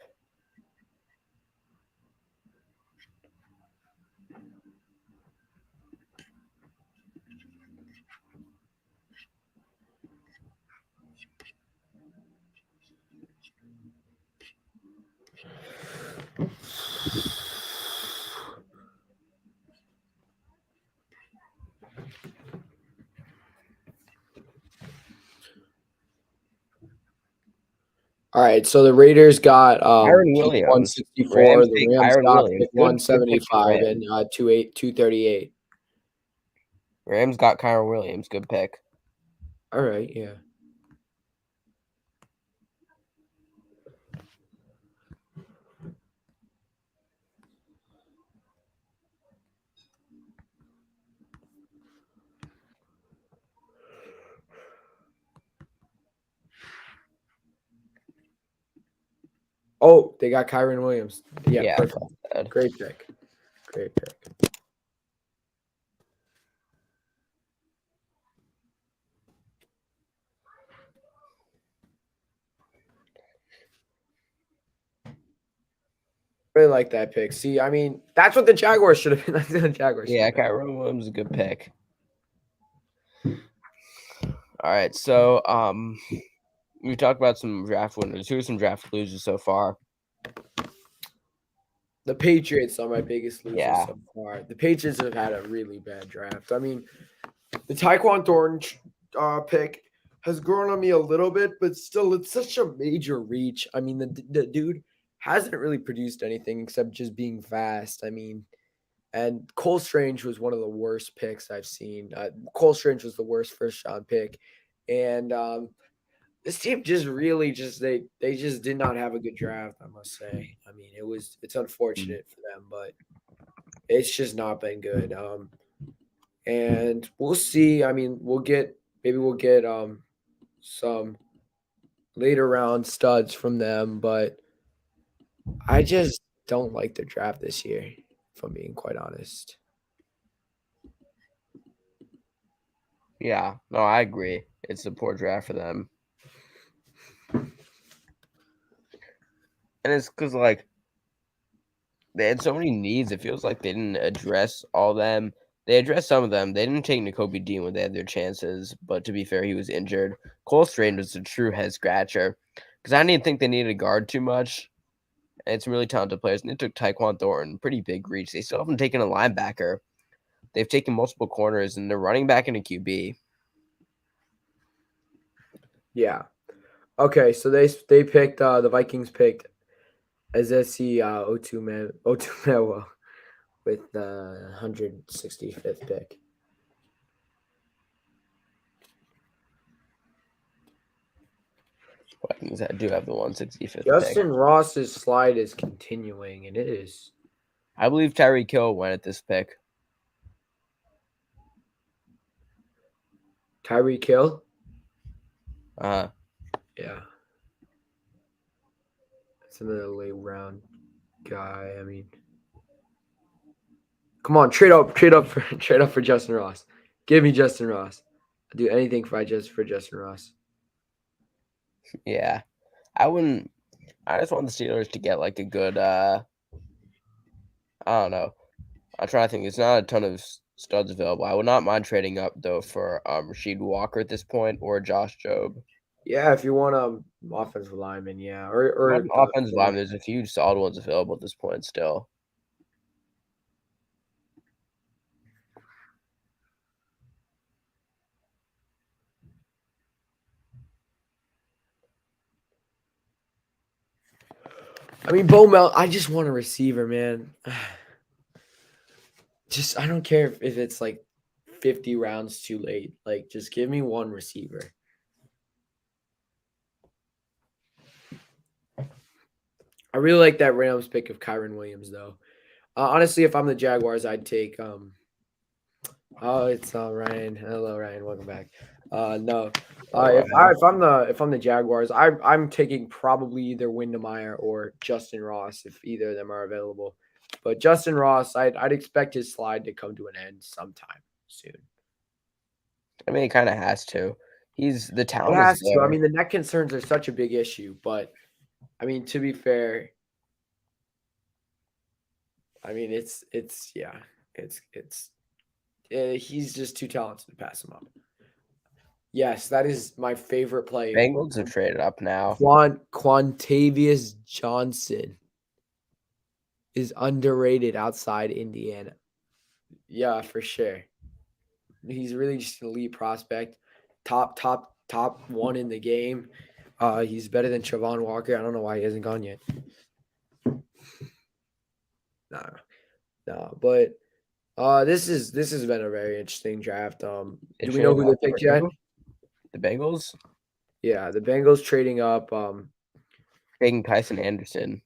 All right, so the Raiders got Kyron pick Williams. 164. Rams The take Rams Kyron got Williams. pick Good pick for the 175 Rams. and 238. Rams got Kyron Williams. Good pick. All right, yeah. Oh, they got Kyron Williams. Yeah, Yeah, perfect. bad. Great pick. Great pick. Really like that pick. See, I mean, that's what the Jaguars should have been. That's what the Jaguars. Yeah, should have been. Kyron Williams is a good pick. All right, so we talked about some draft winners. Who are some draft losers so far? The Patriots are my biggest losers Yeah. so far. The Patriots have had a really bad draft. I mean, the Tyquan Thornton pick has grown on me a little bit, but still, it's such a major reach. I mean, the dude hasn't really produced anything except just being fast. I mean, and Cole Strange was one of the worst picks I've seen. Cole Strange was the worst first round pick, and this team just really they just did not have a good draft. I must say. I mean, it's unfortunate for them, but it's just not been good. And we'll see. I mean, we'll get some later round studs from them, but I just don't like the draft this year, if I'm being quite honest. Yeah, no, I agree. It's a poor draft for them. And it's because, like, they had so many needs. It feels like they didn't address all of them. They addressed some of them. They didn't take Nakobe Dean when they had their chances, but to be fair, he was injured. Cole Strange was a true head scratcher because I didn't think they needed a guard too much. And it's really talented players. And they took Tyquan Thornton, pretty big reach. They still haven't taken a linebacker. They've taken multiple corners, and they're running back in a QB. Yeah. Okay, so they picked the Vikings picked Ezesi Otumewo with the 165th pick. Vikings do have the 165th pick. Justin Ross's slide is continuing, and it is I believe Tyreek Hill went at this pick. Tyreek Hill? Uh, Yeah. That's another late round guy. I mean, come on, trade up for Justin Ross. Give me Justin Ross. I'd do anything for Justin Ross. yeah. I just want the Steelers to get like a good I don't know. I'm trying to think. There's not a ton of studs available. I would not mind trading up though for Rasheed Walker at this point or Josh Jobe. Yeah, if you want offensive lineman, yeah, or Offensive line. There's a few solid ones available at this point still. I mean, Bo Mel. I just want a receiver, man. Just I don't care if it's like 50 rounds too late. Like, just give me one receiver. I really like that Rams pick of Kyron Williams, though. Honestly, if I'm the Jaguars, I'd take. Oh, it's Ryan. Hello, Ryan. Welcome back. No, if I'm the Jaguars, I'm taking probably either Wyndmeyer or Justin Ross if either of them are available. But Justin Ross, I'd expect his slide to come to an end sometime soon. I mean, it kind of has to. He's the It talent has is to. there. I mean, the neck concerns are such a big issue, but I mean, to be fair, I mean he's just too talented to pass him up. Yes, that is my favorite play. Bengals have traded up now. Quantavious Johnson is underrated outside Indiana. Yeah, for sure. He's really just an elite prospect. Top one in the game. He's better than Travon Walker. I don't know why he hasn't gone yet. No, but this has been a very interesting draft. Do we know who they picked yet? The Bengals? Yeah, the Bengals trading up. Taking Tyson Anderson.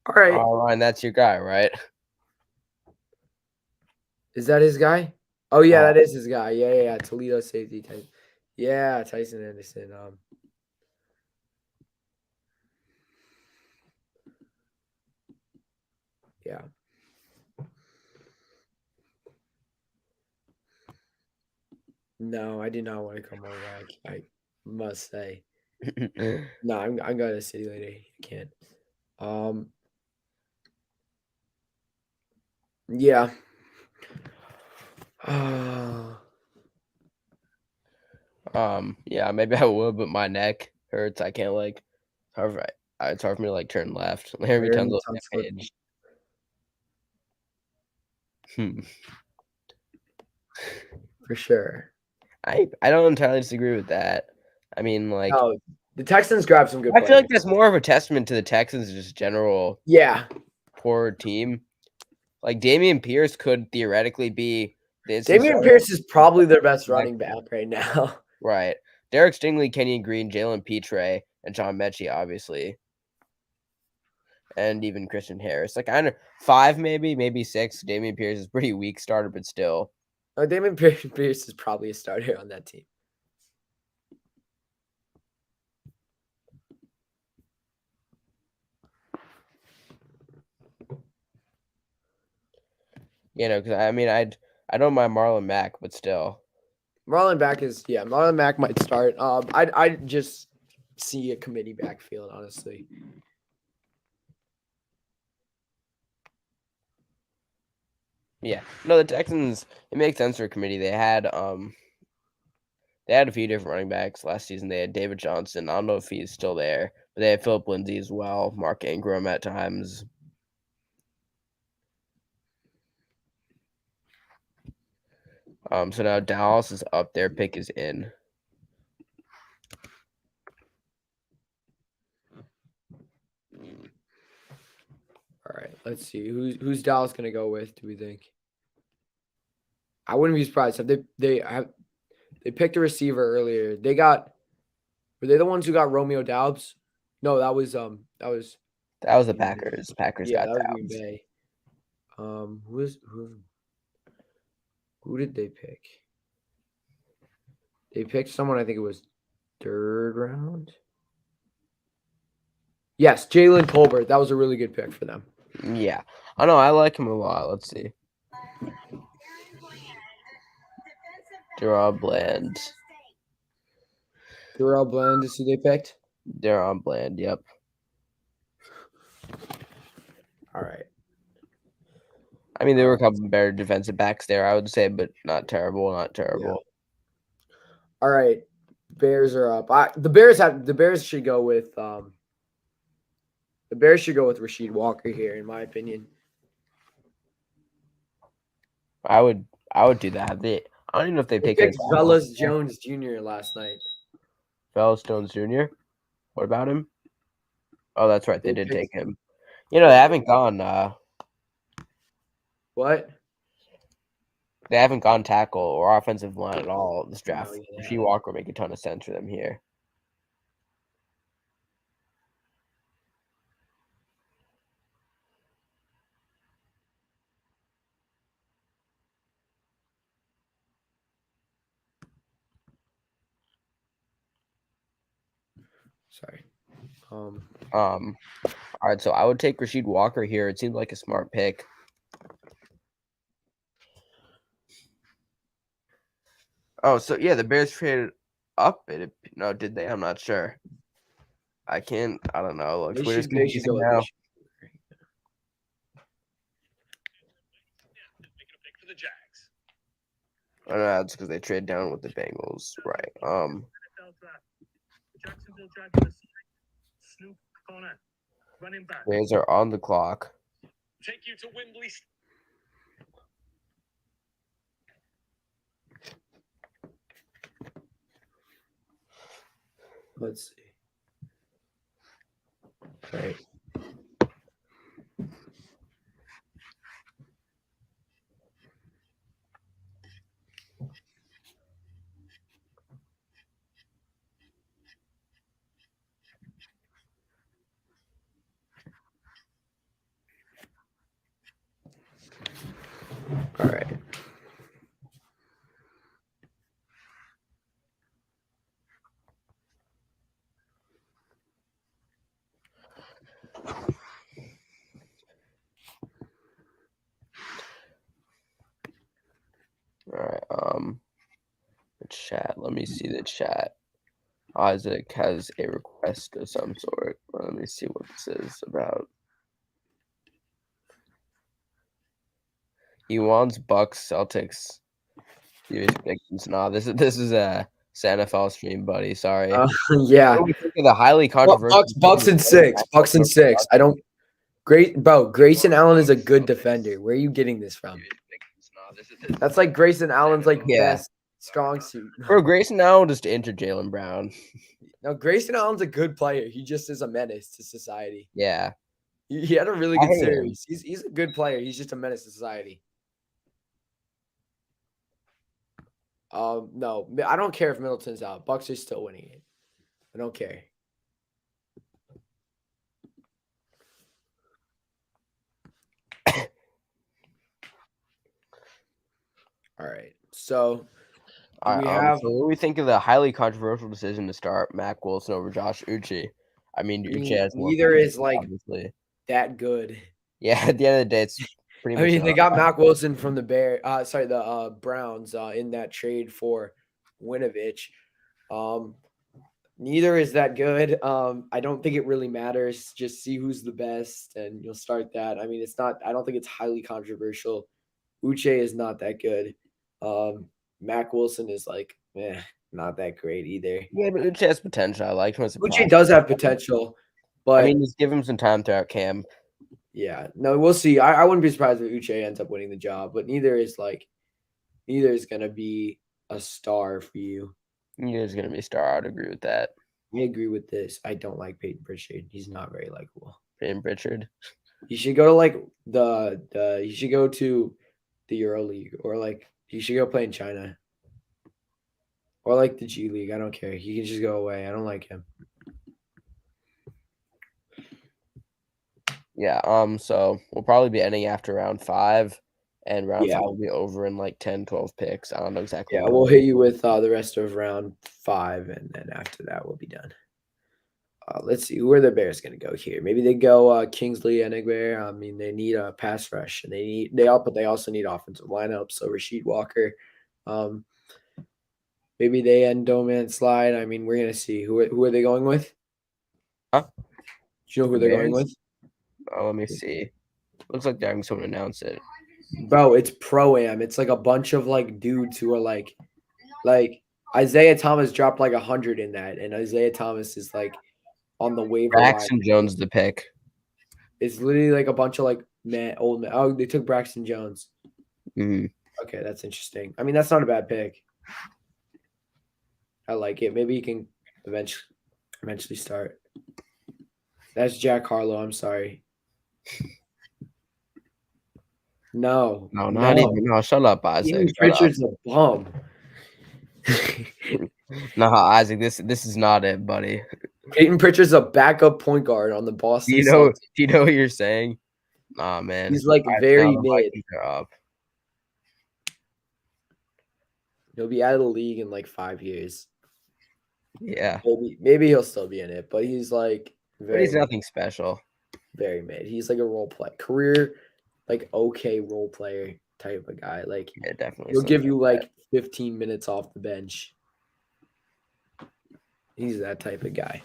All right. Ryan, that's your guy, right? Is that his guy? Oh yeah, that is his guy. Yeah. Toledo safety type. Yeah, Tyson Anderson. Yeah. No, I did not want to come over. I must say. No, I'm going to city later. I can't. Yeah. Yeah, maybe I would, but my neck hurts. I can't it's hard for me to turn left. Larry Tunsil page. For sure. I don't entirely disagree with that. I mean, the Texans grabbed some good players. I feel like that's more of a testament to the Texans' just general poor team. Like Dameon Pierce could theoretically be Dameon Pierce is probably their best running back right now. Right. Derek Stingley, Kenyon Green, Jalen Petre, and John Mechie, obviously. And even Christian Harris. I know 5 maybe 6. Dameon Pierce is pretty weak starter, but still. Dameon Pierce is probably a starter on that team. Because I mean, I don't mind Marlon Mack, but still. Marlon Mack might start. I just see a committee backfield, honestly. Yeah. No, the Texans, it makes sense for a committee. They had a few different running backs last season. They had David Johnson. I don't know if he's still there, but they had Philip Lindsay as well, Mark Ingram at times. So now Dallas is up. Their pick is in. All right, let's see. Who's Dallas gonna go with? Do we think? I wouldn't be surprised if they picked a receiver earlier. Were they the ones who got Romeo Doubs? No, that was the Packers. Packers got that was Doubs. Green Bay. Who did they pick? They picked someone. I think it was third round. Yes, Jalen Colbert. That was a really good pick for them. Yeah, I know. I like him a lot. Let's see. Deron Bland. Darrell Bland is who they picked. Deron Bland. Yep. All right. I mean, there were a couple better defensive backs there, I would say, but not terrible. Not terrible. All right. Bears are up. The Bears should go with Rasheed Walker here, in my opinion. I would do that. I don't even know if they They picked picked Velus Jones Jr. last night. Phillips Jones Jr. What about him? Oh, that's right. They did picked- take him. You know, they haven't gone. What? They haven't gone tackle or offensive line at all this draft. No, yeah. Rasheed Walker would make a ton of sense for them here. Sorry. All right, so I would take Rasheed Walker here. It seems like a smart pick. Oh, so yeah, the Bears traded up. No, did they? I'm not sure. I don't know. Looks weird. It's confusing now. I don't know. That's because they trade down with the Bengals, right? Bears are on the clock. Take you to Wembley. Let's see. Okay. All right. All right. The chat. Let me see the chat. Isaac has a request of some sort. Let me see what this is about. He wants Bucks Celtics. Nah, this is a NFL stream, buddy. Sorry. Yeah. What do we think of the highly controversial Bucks and six. Bucks and six. I don't. Grayson Allen is a good defender. Where are you getting this from? That's like Grayson Allen's best strong suit. Bro, Grayson Allen just entered Jaylen Brown. No, Grayson Allen's a good player. He just is a menace to society. Yeah. He had a really I good hate him. series. He's a good player. He's just a menace to society. No, I don't care if Middleton's out. Bucks are still winning it. I don't care. All right. So All right, so what do we think of the highly controversial decision to start Mac Wilson over Josh Uche? I mean, Uche has more neither is potential, obviously. that good. Yeah, at the end of the day, it's pretty I much. mean, they got Mac Wilson from the Browns in that trade for Winovich. Neither is that good. I don't think it really matters. Just see who's the best, and you'll start that. I mean, it's not. I don't think it's highly controversial. Uche is not that good. Mac Wilson is not that great either. Yeah, but Uche has potential. I like him as a Uche prospect. does have potential, but I mean, just give him some time throughout camp. yeah, no, we'll see. I wouldn't be surprised if Uche ends up winning the job, but neither is gonna be a star for you. Neither is gonna be a star. I'd agree with that. I agree with this. I don't like Peyton Pritchard. He's not very likable. Peyton Pritchard. You should go to you should go to the EuroLeague, or you should go play in China, or the G League. I don't care. He can just go away. I don't like him. Yeah. So we'll probably be ending after round 5, and round 5 will be over in like 10, 12 picks. I don't know exactly. Yeah, when. we'll hit you with the rest of round 5, and then after that, we'll be done. Let's see, who are the Bears going to go here? Maybe they go Kingsley Enigbe. I mean, they need a pass rush, and but they also need offensive lineup. So Rasheed Walker, maybe they end Doman Slide. I mean, we're going to see who are they going with? Huh? Do you know who The they're going Bears? with? Oh, let me see. Looks like they're having someone announce it. Bro, it's Pro-Am. It's like a bunch of like dudes who are like Isaiah Thomas dropped like 100 in that, and Isaiah Thomas is like on the waiver wire. Braxton Jones the pick. It's literally like a bunch of like old men. Oh, they took Braxton Jones. Mhm. Okay, that's interesting. I mean, that's not a bad pick. I like it. Maybe he can eventually start. That's Jack Harlow. I'm sorry. No. No, not even. No, shut up, Isaac. Ian Shut up. Pritchard's a bum. No, Isaac, this is not it, buddy. Peyton Pritchard's a backup point guard on the Boston Do you Celtics. know what you're saying? Nah, man. He's like very mid. Up. He'll be out of the league in like 5 years. Yeah. Maybe he'll still be in it, but he's like But he's nothing special. Very mid. He's like a role play career, like okay role player type of guy. Like Yeah, definitely. he'll give you like 15 minutes off the bench. He's that type of guy.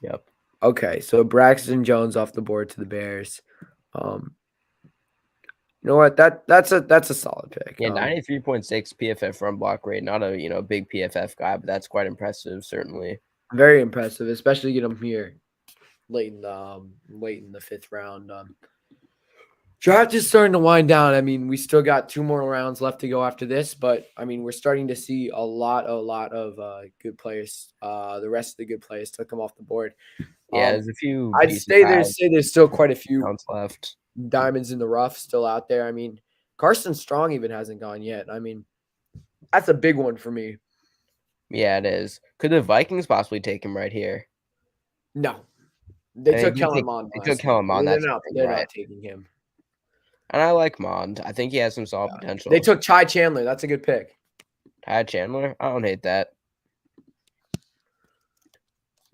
Yep. Okay, so Braxton Jones off the board to the Bears. You know what? That's a solid pick. Yeah, 93.6 PFF run block rate. Not a big PFF guy, but that's quite impressive, certainly. Very impressive, especially get him here late in the 5th round. Draft is starting to wind down. I mean, we still got 2 more rounds left to go after this, but I mean, we're starting to see a lot of good players. The rest of the good players to come off the board. Yeah, there's a few. I'd say there's still quite a few left. Diamonds in the rough still out there. I mean, Carson Strong even hasn't gone yet. I mean, that's a big one for me. Yeah, it is. Could the Vikings possibly take him right here? No, they took Kellen Mond. They took Kellen Mond. They're not taking him. And I like Mond. I think he has some solid potential. They took Ty Chandler. That's a good pick. Ty Chandler? I don't hate that.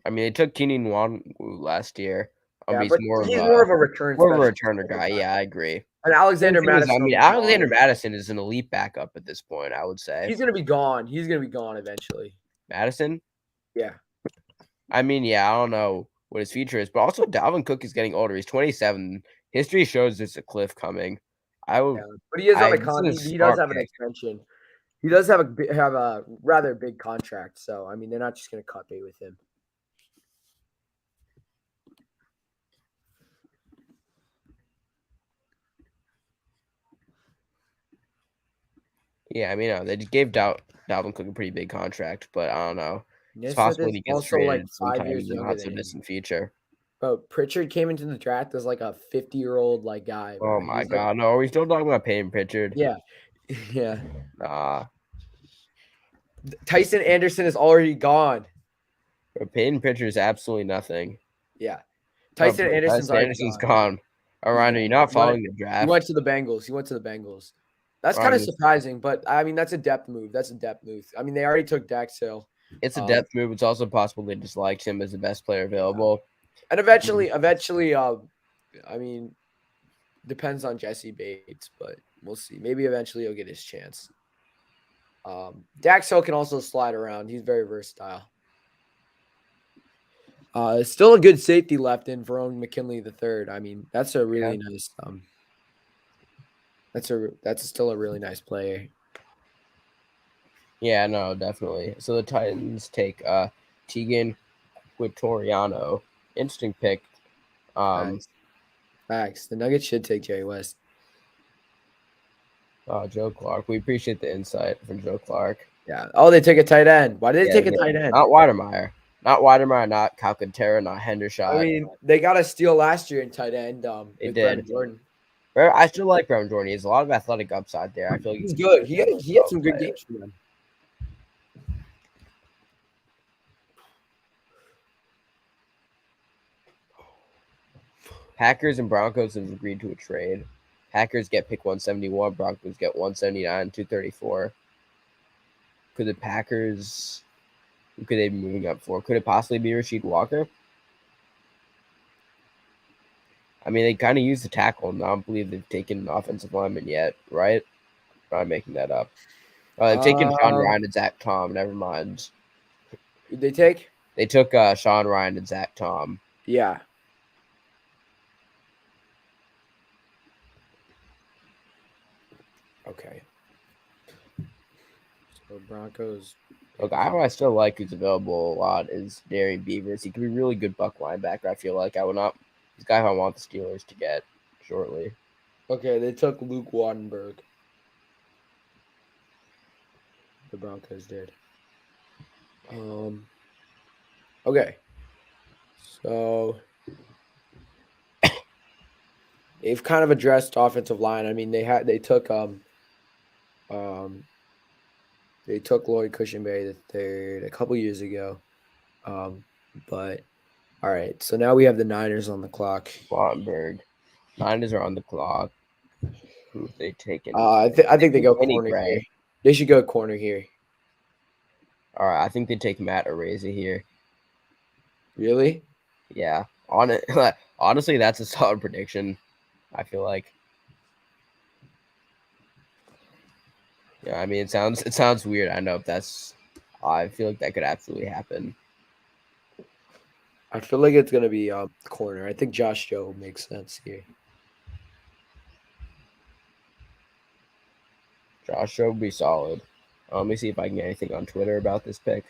I mean, they took Keenan Nwangu last year. Yeah, he's more of a returner guy. Yeah, I agree. And Alexander Madison. I mean, Alexander Madison is an elite backup at this point, I would say. He's gonna be gone. He's gonna be gone eventually. Madison? Yeah. I mean, yeah, I don't know what his future is, but also Dalvin Cook is getting older. He's 27. History shows there's a cliff coming. But he is on a contract. He does have an extension. He does have a rather big contract. So I mean, they're not just gonna cut bait with him. Yeah, I mean, they gave Dalvin Cook a pretty big contract, but I don't know. It's possible he gets traded like 5 years in the not so distant future. Bro, Pritchard came into the draft as like a 50-year-old like guy. Bro. Oh my god, no! Are we still talking about Peyton Pritchard? Yeah, yeah. Nah. Tyson Anderson is already gone. Bro, Peyton Pritchard is absolutely nothing. Yeah, Tyson Anderson's gone. All right, are you not following the draft? He went to the Bengals. That's kind of surprising, but I mean, that's a depth move. I mean, they already took Dax Hill. It's a depth move. It's also possible they disliked him as the best player available. And eventually, I mean, depends on Jesse Bates, but we'll see. Maybe eventually he'll get his chance. Dax Hill can also slide around. He's very versatile. Still a good safety left in Verone McKinley III. I mean, that's a really nice. That's still a really nice player. Yeah, no, definitely. So the Titans take Tegan Quitoriano. Interesting pick. Facts. The Nuggets should take Jerry West. Joe Clark. We appreciate the insight from Joe Clark. Yeah. Oh, they took a tight end. Why did they take a tight end? Not Weidemeyer. Not Calcaterra, not Hendershot. I mean, they got a steal last year in tight end. They did. Jordan. I still like Brown Jordan. He has a lot of athletic upside there. I feel like he's good. He had some good games for them. Packers and Broncos have agreed to a trade. Packers get pick 171. Broncos get 179, 234. Could the Packers? Who could they be moving up for? Could it possibly be Rasheed Walker? I mean, they kind of used the tackle, and I don't believe they've taken an offensive lineman yet, right? I'm making that up. They've taken Sean Ryan and Zach Tom. Never mind. Who'd they take? They took Sean Ryan and Zach Tom. Yeah. Okay. So Broncos. A guy who I still like who's available a lot is Darian Beavers. He could be a really good buck linebacker. I feel like I would not. He's a guy who I want the Steelers to get shortly. Okay, they took Luke Wattenberg. The Broncos did. Okay. So they've kind of addressed offensive line. I mean, they took Lloyd Cushenberry the third a couple years ago. But all right, so now we have the Niners on the clock. Wattenberg. Niners are on the clock. Who have they taken? I think they go Kenny corner Gray. here. They should go corner here. All right, I think they take Matt Araiza here. Really? Yeah. Honestly, that's a solid prediction. I feel like. Yeah, I mean, it sounds weird. I know if that's. I feel like that could absolutely happen. I feel like it's gonna be corner. I think Josh Joe makes sense here. Josh would be solid. Let me see if I can get anything on Twitter about this pick.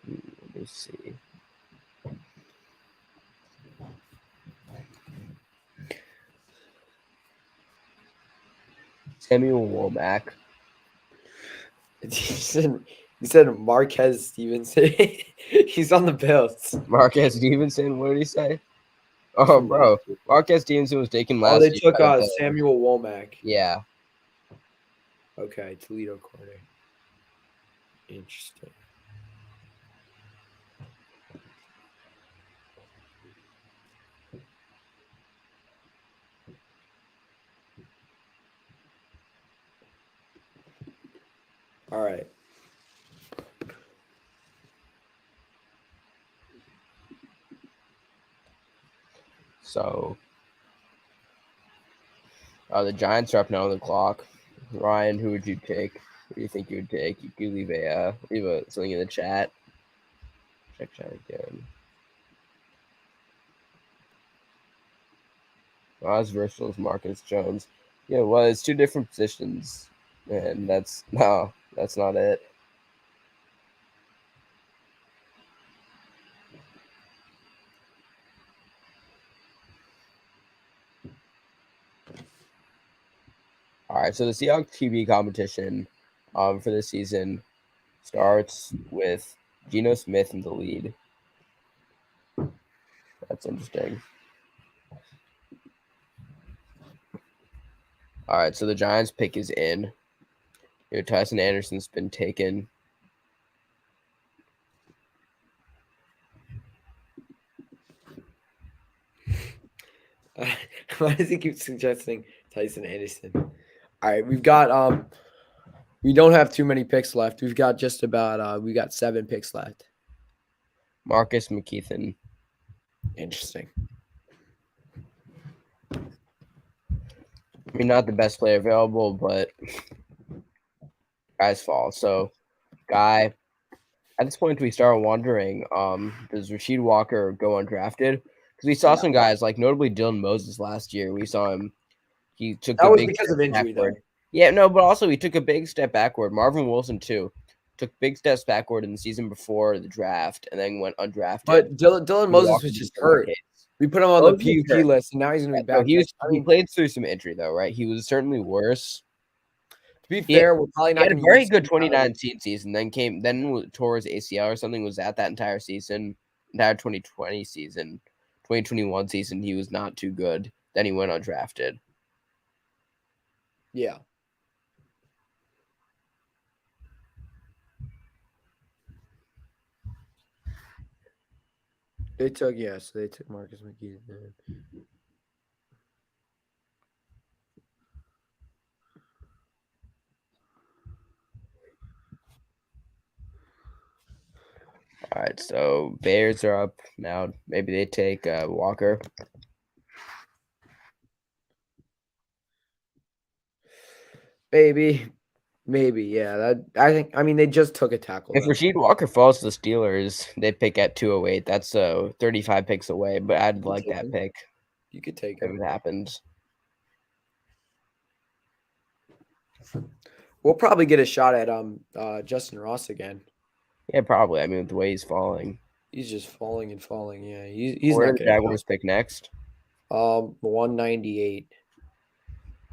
Let me see. Samuel Womack. He said Marquez Stevenson. He's on the Bills. Marquez Stevenson. What did he say? Oh, bro. Marquez Stevenson was taken last They year took by the- Samuel Womack. Yeah. Okay, Toledo corner. Interesting. All right. So, the Giants are up now on the clock. Ryan, who would you take? Who do you think you would take? You could leave something in the chat. Check chat again. Not as versatile as Marcus Jones. Yeah, well, it's two different positions, and that's not it. All right, so the Seahawks QB competition for this season starts with Geno Smith in the lead. That's interesting. All right, so the Giants pick is in. Tyson Anderson's been taken. Why does he keep suggesting Tyson Anderson? All right, we've got we don't have too many picks left. We've got just about we got 7 picks left. Marcus McKeithen. Interesting. I mean, not the best player available, but guys fall. So, at this point, we start wondering, does Rasheed Walker go undrafted? Because we saw some guys, like notably Dylan Moses last year. We saw him. He took That a was big because of step injury, backward. though. Yeah, no, but also he took a big step backward. Marvin Wilson, too, took big steps backward in the season before the draft and then went undrafted. But Dylan Moses was just hurt. We put him on the PUP list, and now he's going to be back. He played through some injury, though, right? He was certainly worse. To be fair, we're probably not He had going a very good 2019 season, then tore his ACL or something, was at that entire season, entire 2020 season. 2021 season, he was not too good. Then he went undrafted. Yeah. They took Marcus McKeithen. All right, so Bears are up now. Maybe they take Walker. Maybe, yeah. I mean, they just took a tackle. If Rasheed Walker falls to the Steelers, they pick at 208. That's 35 picks away, but I'd like that pick You could take if him. it happens. We'll probably get a shot at Justin Ross again. Yeah, probably. I mean, with the way he's falling. He's just falling and falling. Yeah, he's Where not do the going Jaguars pick next? 198.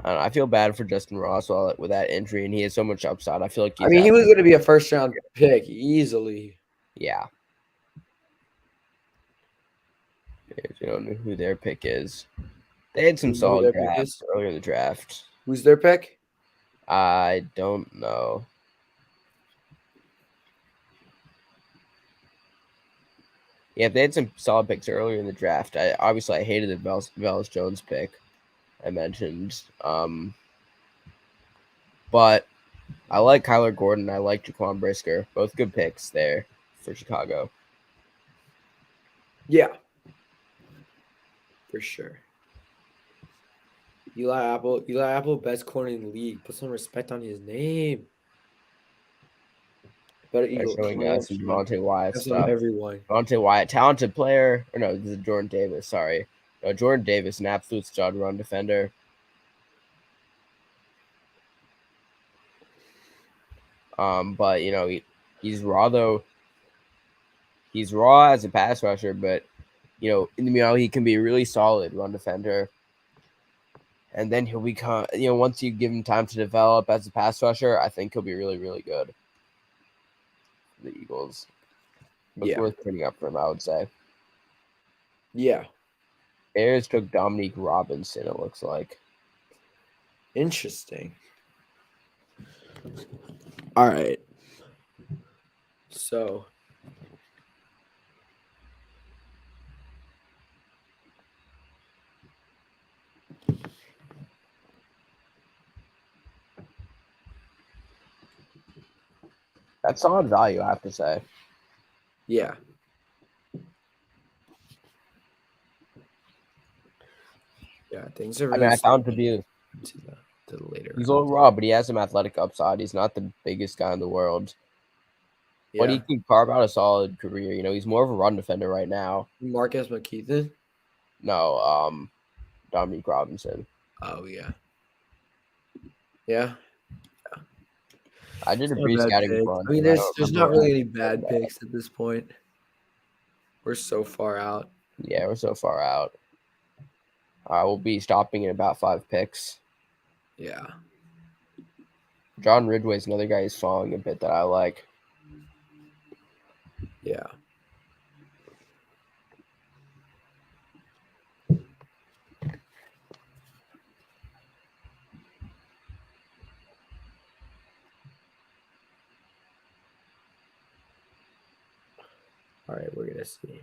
I don't know, I feel bad for Justin Ross with that injury, and he has so much upside. I feel like I mean, he was going to be a first-round pick easily. Yeah. You don't know who their pick is. They had some solid drafts earlier in the draft. Who's their pick? I don't know. Yeah, they had some solid picks earlier in the draft. I hated the Velus Jones pick I mentioned. But I like Kyler Gordon. I like Jaquan Brisker. Both good picks there for Chicago. Yeah. For sure. Eli Apple, best corner in the league. Put some respect on his name. Better Eagles. Showing us some Devontae Wyatt stuff. Everyone. Devontae Wyatt, talented player. Or no, this is Jordan Davis. Sorry. No, Jordan Davis, an absolute stud run defender. But you know, he's raw though. He's raw as a pass rusher, but you know, he can be a really solid run defender. And then he'll become, once you give him time to develop as a pass rusher, I think he'll be really, really good. The Eagles. It's worth putting up for him, I would say. Yeah. Bears took Dominique Robinson, it looks like. Interesting. All right. So that's solid value, I have to say. Yeah. Yeah, things are really I found to be to the later. He's a little raw, but he has some athletic upside. He's not the biggest guy in the world. Yeah. But he can carve out a solid career. He's more of a run defender right now. Marcus McKeithen? No, Dominique Robinson. Oh, yeah. Yeah. I did a brief scouting run. I mean, there's not really any bad picks at this point. We're so far out. Yeah, we're so far out. We'll be stopping in about 5 picks. Yeah. John Ridgway's another guy who's falling a bit that I like. Yeah. All right, we're going to see.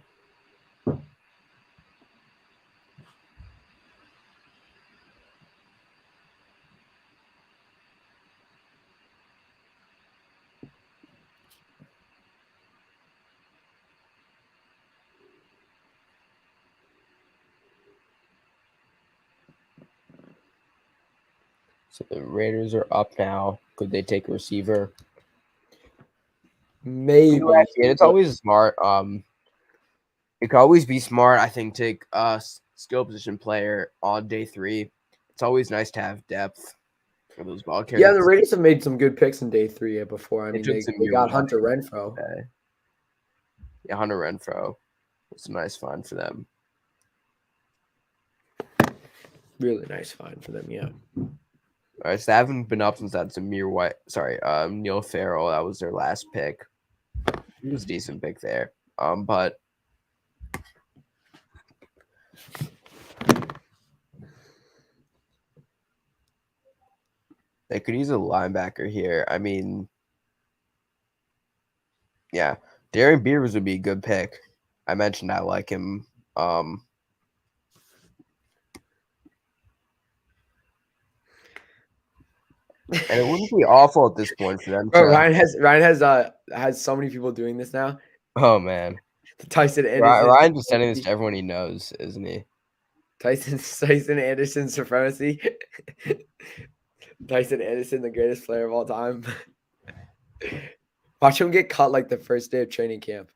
So the Raiders are up now. Could they take a receiver? Maybe. It's always smart. It could always be smart, I think, take a skill position player on day 3. It's always nice to have depth for those ball carriers. Yeah, the Raiders have made some good picks in day 3 before. I mean, they got Hunter Renfrow. Okay. Yeah, Hunter Renfrow. It's a nice find for them. Really nice find for them, yeah. All right, so they haven't been up since that Neil Farrell. That was their last pick. It was a decent pick there. But They could use a linebacker here. I mean, yeah, Darren Beavers would be a good pick. I mentioned I like him. And it wouldn't be awful at this point for them Bro, to. Ryan has so many people doing this now. Oh man, Tyson Anderson. Ryan just sending this to everyone he knows, isn't he? Tyson Anderson supremacy. Tyson Anderson, the greatest player of all time. Watch him get cut like the first day of training camp.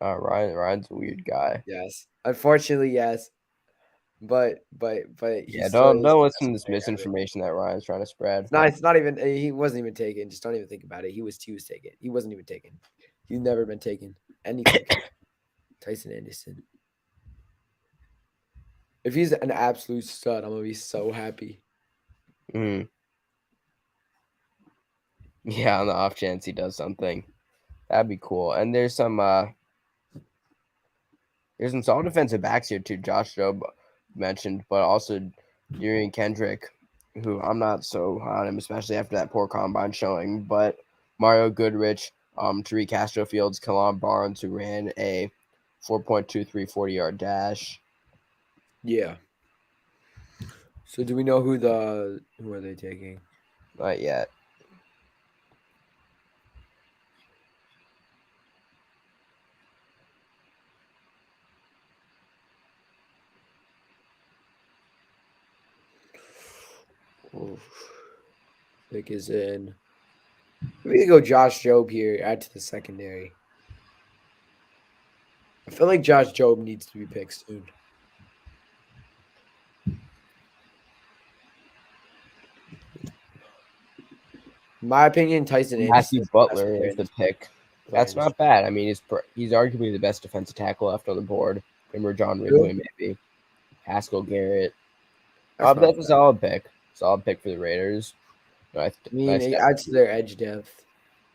Ryan's a weird guy. Yes, unfortunately, yes. But he Yeah, still don't is the listen to best this player ever. misinformation that Ryan's trying to spread. No, it's not even. He wasn't even taken. Just don't even think about it. He was taken. He wasn't even taken. He's never been taken. Anything. Tyson Anderson. If he's an absolute stud, I'm gonna be so happy. Mhm. Yeah, on the off chance he does something, that'd be cool. And there's some solid defensive backs here too. Josh Jobe mentioned, but also Durian Kendrick, who I'm not so high on him, especially after that poor combine showing. But Mario Goodrich, Tariq Castrofields, Kalam Barnes, who ran a 4.23 40-yard dash. Yeah. So do we know who are they taking? Not yet. Oof. Pick is in. We can go Josh Jobe here. Add to the secondary. I feel like Josh Jobe needs to be picked soon. In my opinion, Tyson Anderson Matthew is the best Butler player is in the this pick. player That's in this not bad. I mean, he's arguably the best defensive tackle left on the board. Him or John Ridley, maybe. Haskell Garrett. That's not That's a bad. solid pick. Solid pick for the Raiders. I mean, it adds to their edge depth.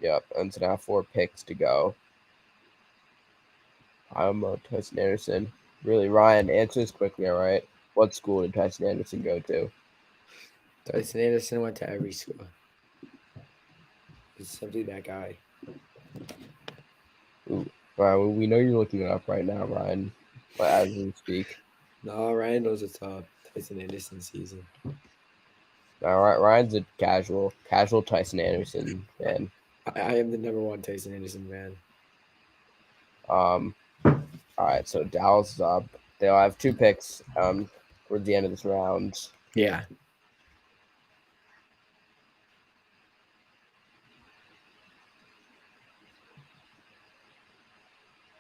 Yep, and so now 4 picks to go. I'm Tyson Anderson. Really, Ryan, answer this quickly, all right? What school did Tyson Anderson go to? Tyson Anderson went to every school. He's simply that guy. Ooh, Ryan, we know you're looking it up right now, Ryan. But as we speak. No, Ryan knows it's Tyson Anderson season. All right, Ryan's a casual Tyson Anderson fan. I am the number one Tyson Anderson fan. All right, so Dallas is up. They'll have 2 picks towards the end of this round. Yeah.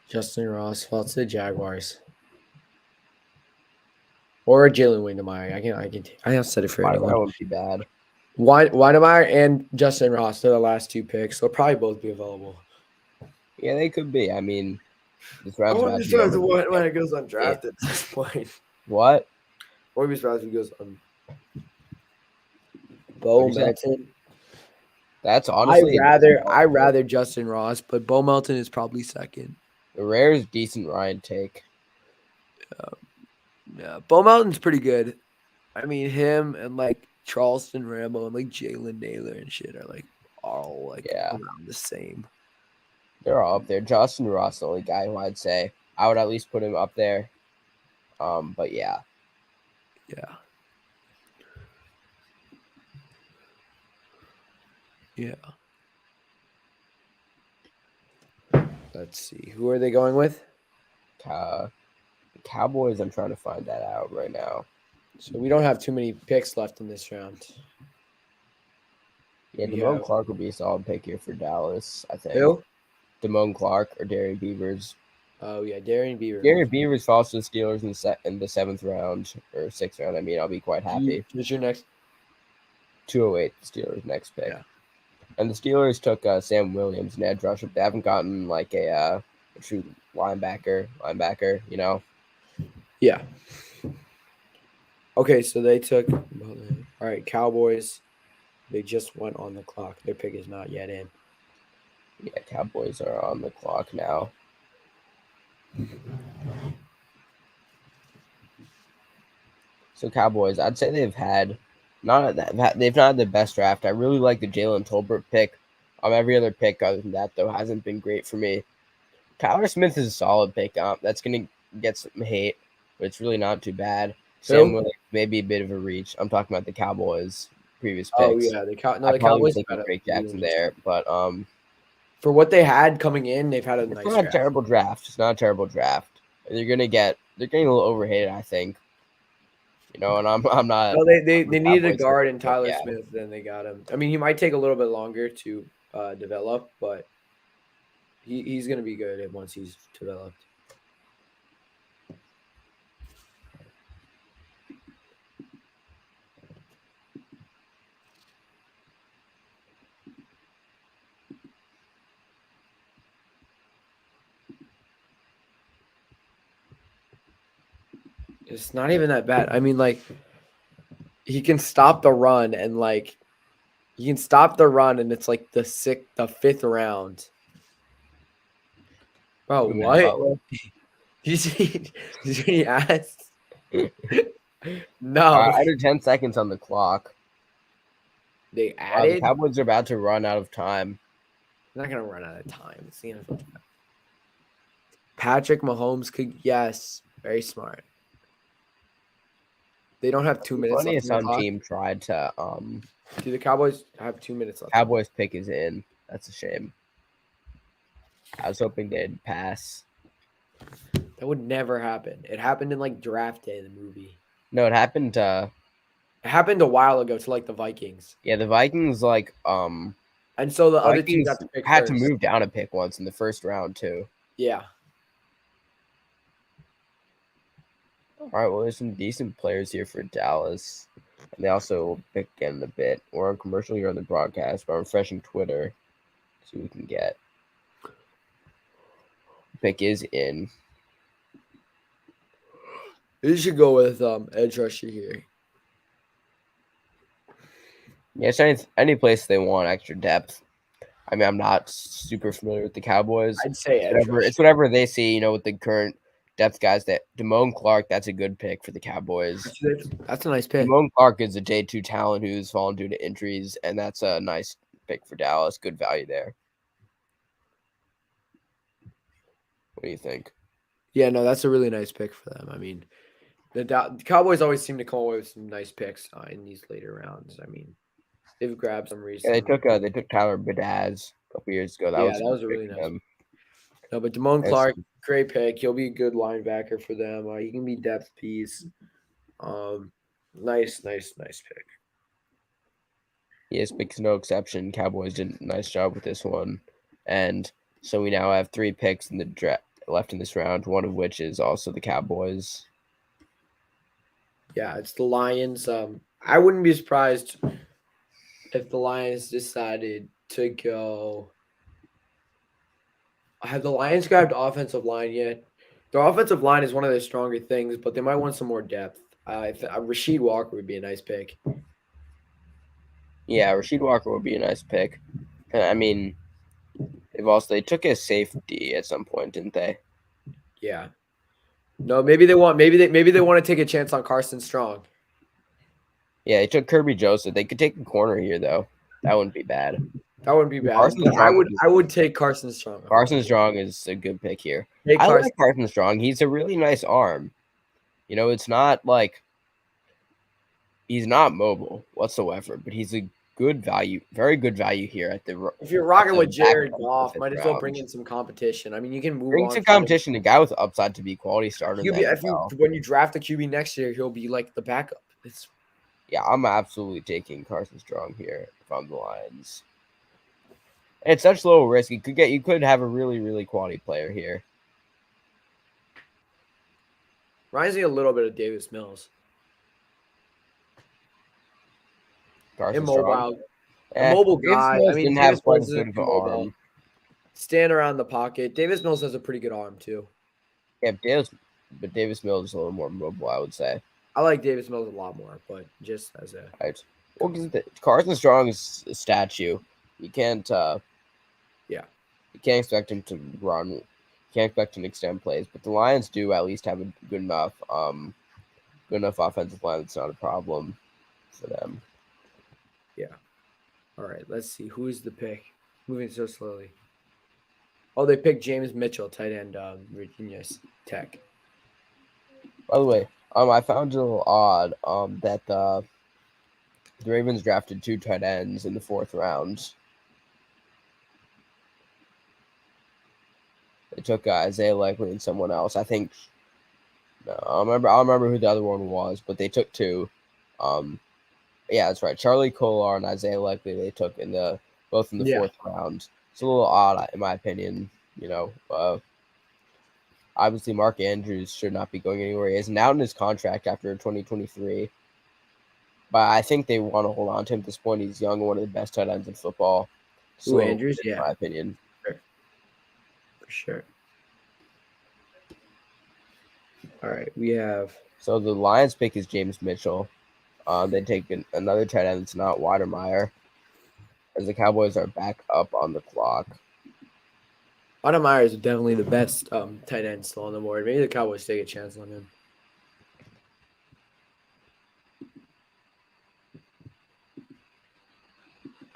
Justin Ross falls to the Jaguars. Or Jalen Wydermyer. I have said it for That anyone. wouldn't be bad. Wydermyer and Justin Ross, they're the last 2 picks. They'll probably both be available. Yeah, they could be. I mean, this I round's wouldn't about be to be surprised over. when it goes undrafted at this point. What? I wouldn't be surprised if it goes on. Bo What'd you say? Melton. That's honestly I rather Justin Ross, but Bo Melton is probably second. the rarest decent Ryan take. Yeah, Bo Melton's pretty good. I mean, him and like Charleston Rambo and like Jalen Naylor and shit are like all like around the same. They're all up there. Justin Ross, the only guy who I'd say I would at least put him up there. But yeah. Yeah. Yeah. Let's see. Who are they going with? Cowboys, I'm trying to find that out right now. So we don't have too many picks left in this round. Yeah, Damone Clark would be a solid pick here for Dallas, I think. Who? Damone Clark or Darian Beavers. Oh yeah, Darian Beavers. Darian Beavers falls to the Steelers in the 7th round or 6th round. I mean, I'll be quite happy. Who's your next? 208, the Steelers' next pick. Yeah. And the Steelers took Sam Williams, an edge rusher. They haven't gotten like a true linebacker, you know? Yeah. Okay, so they took. All right, Cowboys. They just went on the clock. Their pick is not yet in. Yeah, Cowboys are on the clock now. So Cowboys, I'd say they've had They've not had the best draft. I really like the Jalen Tolbert pick. Every other pick other than that though hasn't been great for me. Tyler Smith is a solid pick. That's gonna get some hate, but it's really not too bad. Sam Williams maybe a bit of a reach. I'm talking about the Cowboys' previous picks. Oh yeah, the I probably Cowboys would take Drake Jackson there, but for what they had coming in, they've had a nice not draft. a terrible draft. It's not a terrible draft. They're getting a little overhated, I think. You know, and I'm not. No, they needed a Cowboys guard fan, in Tyler yeah. Smith, then they got him. I mean, he might take a little bit longer to develop, but he's gonna be good once he's developed. It's not even that bad. I mean, like, he can stop the run and it's like the fifth round. Bro, what? Did he asked? No. Under 10 seconds on the clock. They added. The Cowboys are about to run out of time. They're not gonna run out of time. It's the NFL. Patrick Mahomes could, yes, very smart. They don't have 2 minutes Funny left. some team tried to Do the Cowboys have 2 minutes left? Cowboys pick is in. That's a shame. I was hoping they'd pass. That would never happen. It happened in like draft day, the movie. No, it happened It happened a while ago to like the Vikings. Yeah, the Vikings and so the other team got to pick had first. to move down a pick once in the first round too. Yeah. All right, well, there's some decent players here for Dallas. And they also pick again in a bit. We're on commercial here on the broadcast, but I'm refreshing Twitter. See what we can get. Pick is in. You should go with edge rusher here. Yeah, it's any place they want extra depth. I mean, I'm not super familiar with the Cowboys. I'd say it's whatever they see, with the current depth guys. That Damone Clark, that's a good pick for the Cowboys. That's a nice pick. Damone Clark is a J2 talent who's fallen due to injuries, and that's a nice pick for Dallas. Good value there. What do you think? Yeah, no, that's a really nice pick for them. I mean, the Cowboys always seem to come away with some nice picks in these later rounds. I mean, they've grabbed some recently. Yeah, they took Tyler Badaz a couple years ago. That was a really nice pick. No, but Damone Clark, great pick. He'll be a good linebacker for them. He can be depth piece. Nice pick. Yes, pick's no exception. Cowboys did a nice job with this one, and so we now have 3 picks in the draft left in this round. One of which is also the Cowboys. Yeah, it's the Lions. I wouldn't be surprised if the Lions decided to go. Have the Lions grabbed offensive line yet? Their offensive line is one of their stronger things, but they might want some more depth. Rasheed Walker would be a nice pick. Yeah, Rasheed Walker would be a nice pick. I mean, they took a safety at some point, didn't they? Yeah. No, maybe they want to take a chance on Carson Strong. Yeah, they took Kirby Joseph. They could take a corner here though. That wouldn't be bad. That wouldn't be bad. I would take Carson Strong. Carson Strong is a good pick here. I like Carson Strong. He's a really nice arm. It's not like he's not mobile whatsoever, but he's a good value, very good value here at the. If you're rocking with Jared Goff, might as well bring in some competition. I mean, you can bring some competition. A guy with upside to be quality starter. When you draft a QB next year, he'll be like the backup. Yeah, I'm absolutely taking Carson Strong here if I'm the Lions. And it's such low risk. You could have a really, really quality player here. Reminds me a little bit of Davis Mills. Carson Immobile. A mobile guy. I mean, didn't have quite as good of an arm. Stand around the pocket. Davis Mills has a pretty good arm too. Yeah, but Davis Mills is a little more mobile, I would say. I like Davis Mills a lot more, but just as a right. Well, because Carson Strong is a statue. You can't. You can't expect him to run. You can't expect him to extend plays, but the Lions do at least have a good enough offensive line. That's not a problem for them. Yeah. All right. Let's see. Who is the pick? Moving so slowly. Oh, they picked James Mitchell, tight end, Virginia Tech. By the way, I found it a little odd that the Ravens drafted 2 tight ends in the 4th round. They took Isaiah Likely and someone else. I think. No, I don't remember who the other one was, but they took 2. Yeah, that's right. Charlie Kolar and Isaiah Likely they took both in the Yeah. 4th round. It's a little odd, in my opinion. Obviously, Mark Andrews should not be going anywhere. He isn't out in his contract after 2023. But I think they want to hold on to him at this point. He's young and one of the best tight ends in football. Ooh, Andrews? In Yeah. my opinion. For sure. All right. We have. So the Lions pick is James Mitchell. They take another tight end that's not Weidermeyer. As the Cowboys are back up on the clock. Weidermeyer is definitely the best tight end still on the board. Maybe the Cowboys take a chance on him.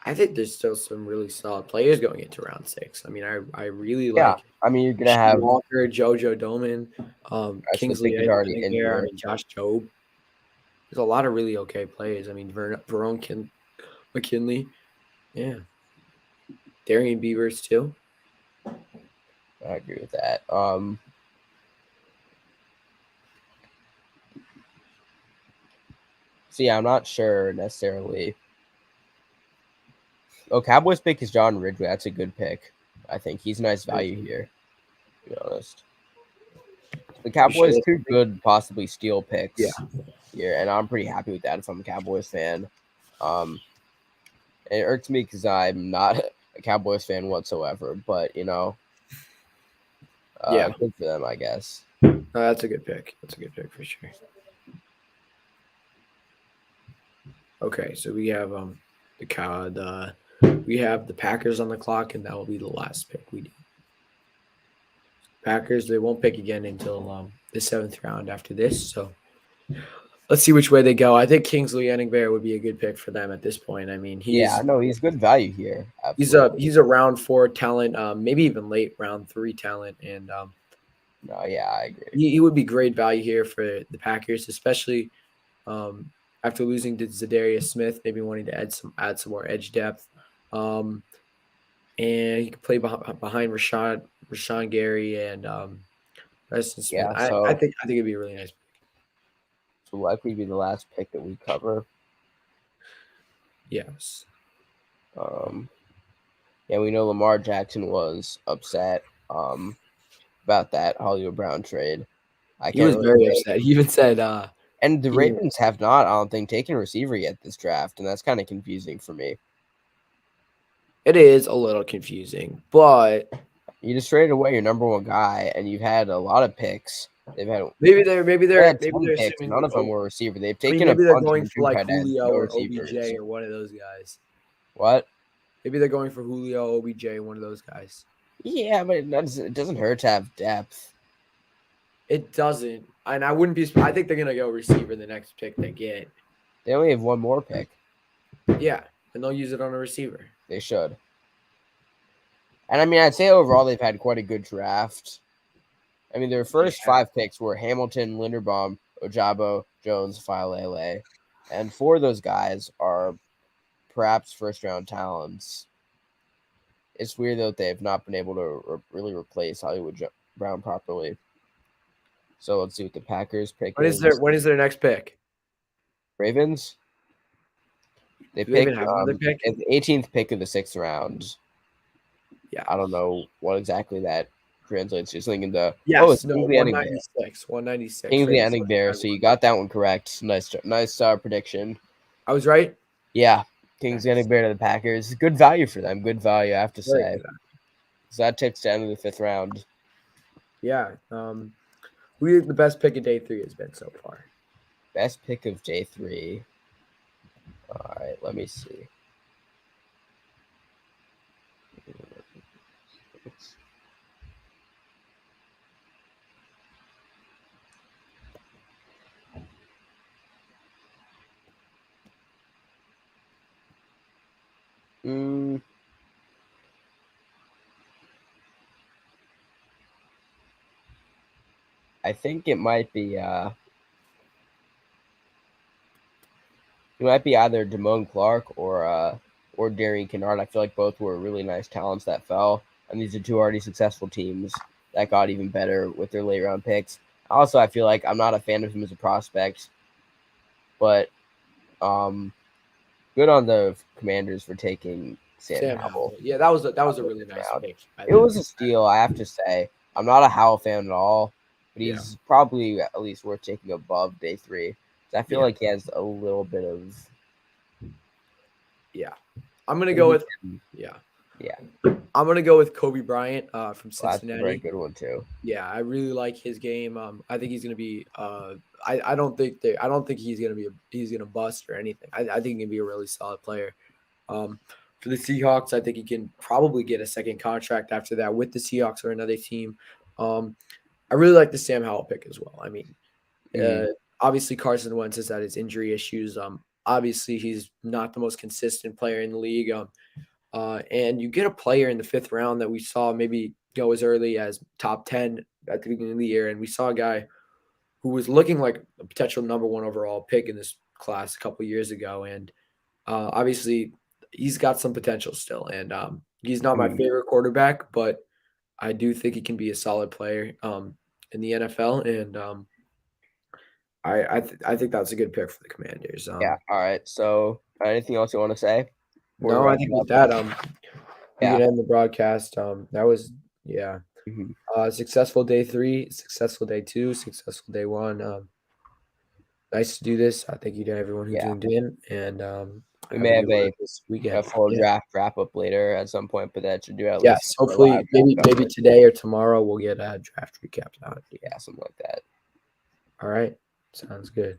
I think there's still some really solid players going into round 6. I mean, I really like. I mean, you're gonna have Walker, JoJo Doman, Kingsley is already Eddington, injured. I mean, Josh Jobe. There's a lot of really okay players. I mean, Verone McKinley, yeah, Darian Beavers too. I agree with that. So yeah, I'm not sure necessarily. Oh, Cowboys pick is John Ridgway. That's a good pick. I think he's nice value here, to be honest. The Cowboys two good possibly steal picks here, and I'm pretty happy with that if I'm a Cowboys fan. And it irks me because I'm not a Cowboys fan whatsoever, but good for them, I guess. That's a good pick. That's a good pick for sure. Okay, so we have we have the Packers on the clock, and that will be the last pick we do. Packers, they won't pick again until the 7th round after this. So let's see which way they go. I think Kingsley Eddington would be a good pick for them at this point. I mean, he's good value here. Absolutely. He's a round 4 talent, maybe even late round 3 talent, and I agree. He would be great value here for the Packers, especially after losing to Zadarius Smith, maybe wanting to add some more edge depth. And he could play behind Rashawn Gary and Preston Smith. Yeah, so I think it'd be a really nice pick. This will likely be the last pick that we cover. Yes. We know Lamar Jackson was upset about that Hollywood Brown trade. He was very upset. He even said and the Ravens have not, I don't think, taken a receiver yet this draft, and that's kind of confusing for me. It is a little confusing, but you just traded away your number 1 guy, and you've had a lot of picks. They've had maybe they're picks. None of them were receiver. They've taken maybe a they're bunch going of for like tight ends, Julio no or receivers. OBJ or one of those guys. What? Maybe they're going for Julio, OBJ, one of those guys. Yeah, but it doesn't hurt to have depth. It doesn't, and I wouldn't be. I think they're gonna go receiver the next pick they get. They only have one more pick. Yeah, and they'll use it on a receiver. They should. And I mean, I'd say overall they've had quite a good draft. I mean, their first 5 picks were Hamilton, Linderbaum, Ojabo, Jones, Failele, and 4 of those guys are perhaps first-round talents. It's weird though that they have not been able to really replace Hollywood Brown properly. So let's see what the Packers pick is. When is their next pick? Ravens. They pick the 18th pick of the 6th round. Yeah, I don't know what exactly that translates to. Something in the it's 196. 196. Kingsley Eddington. So you got that one correct. Nice prediction. I was right. Yeah, Kingsley Eddington to the Packers. Good value for them. Good value, I have to say. So that takes down to the 5th round. Yeah. Who the best pick of day 3 has been so far? Best pick of day 3. All right, let me see. Mm, I think it might be either Damone Clark or Darian Kennard. I feel like both were really nice talents that fell, and these are two already successful teams that got even better with their late round picks. Also, I feel like I'm not a fan of him as a prospect, but good on the Commanders for taking Sam Howell. Yeah, that was a really nice round. pick. I It think. was a steal, I have to say. I'm not a Howell fan at all, but he's probably at least worth taking above day 3. So I feel like he has a little bit of. Yeah, I'm gonna go with Yeah. I'm gonna go with Kobe Bryant from Well, Cincinnati. that's a very good one too. Yeah, I really like his game. I think he's gonna be. I don't think he's gonna be. He's gonna bust or anything. I think he can be a really solid player. For the Seahawks, I think he can probably get a second contract after that with the Seahawks or another team. I really like the Sam Howell pick as well. I mean, obviously Carson Wentz has had his injury issues. Obviously he's not the most consistent player in the league. And you get a player in the 5th round that we saw maybe go as early as top 10 at the beginning of the year. And we saw a guy who was looking like a potential number 1 overall pick in this class a couple of years ago. And obviously he's got some potential still. And he's not my favorite quarterback, but I do think he can be a solid player in the NFL. And I think that's a good pick for the Commanders. Yeah. All right. So, anything else you want to say? No, I think with that, we can end the broadcast. That was successful day 3, successful day 2, successful day 1. Nice to do this. I thank you to everyone who tuned in, and we may have a full draft wrap up later at some point, but that should do at least. Yes, hopefully, maybe today or tomorrow we'll get a draft recap out. Yeah, something like that. All right, sounds good.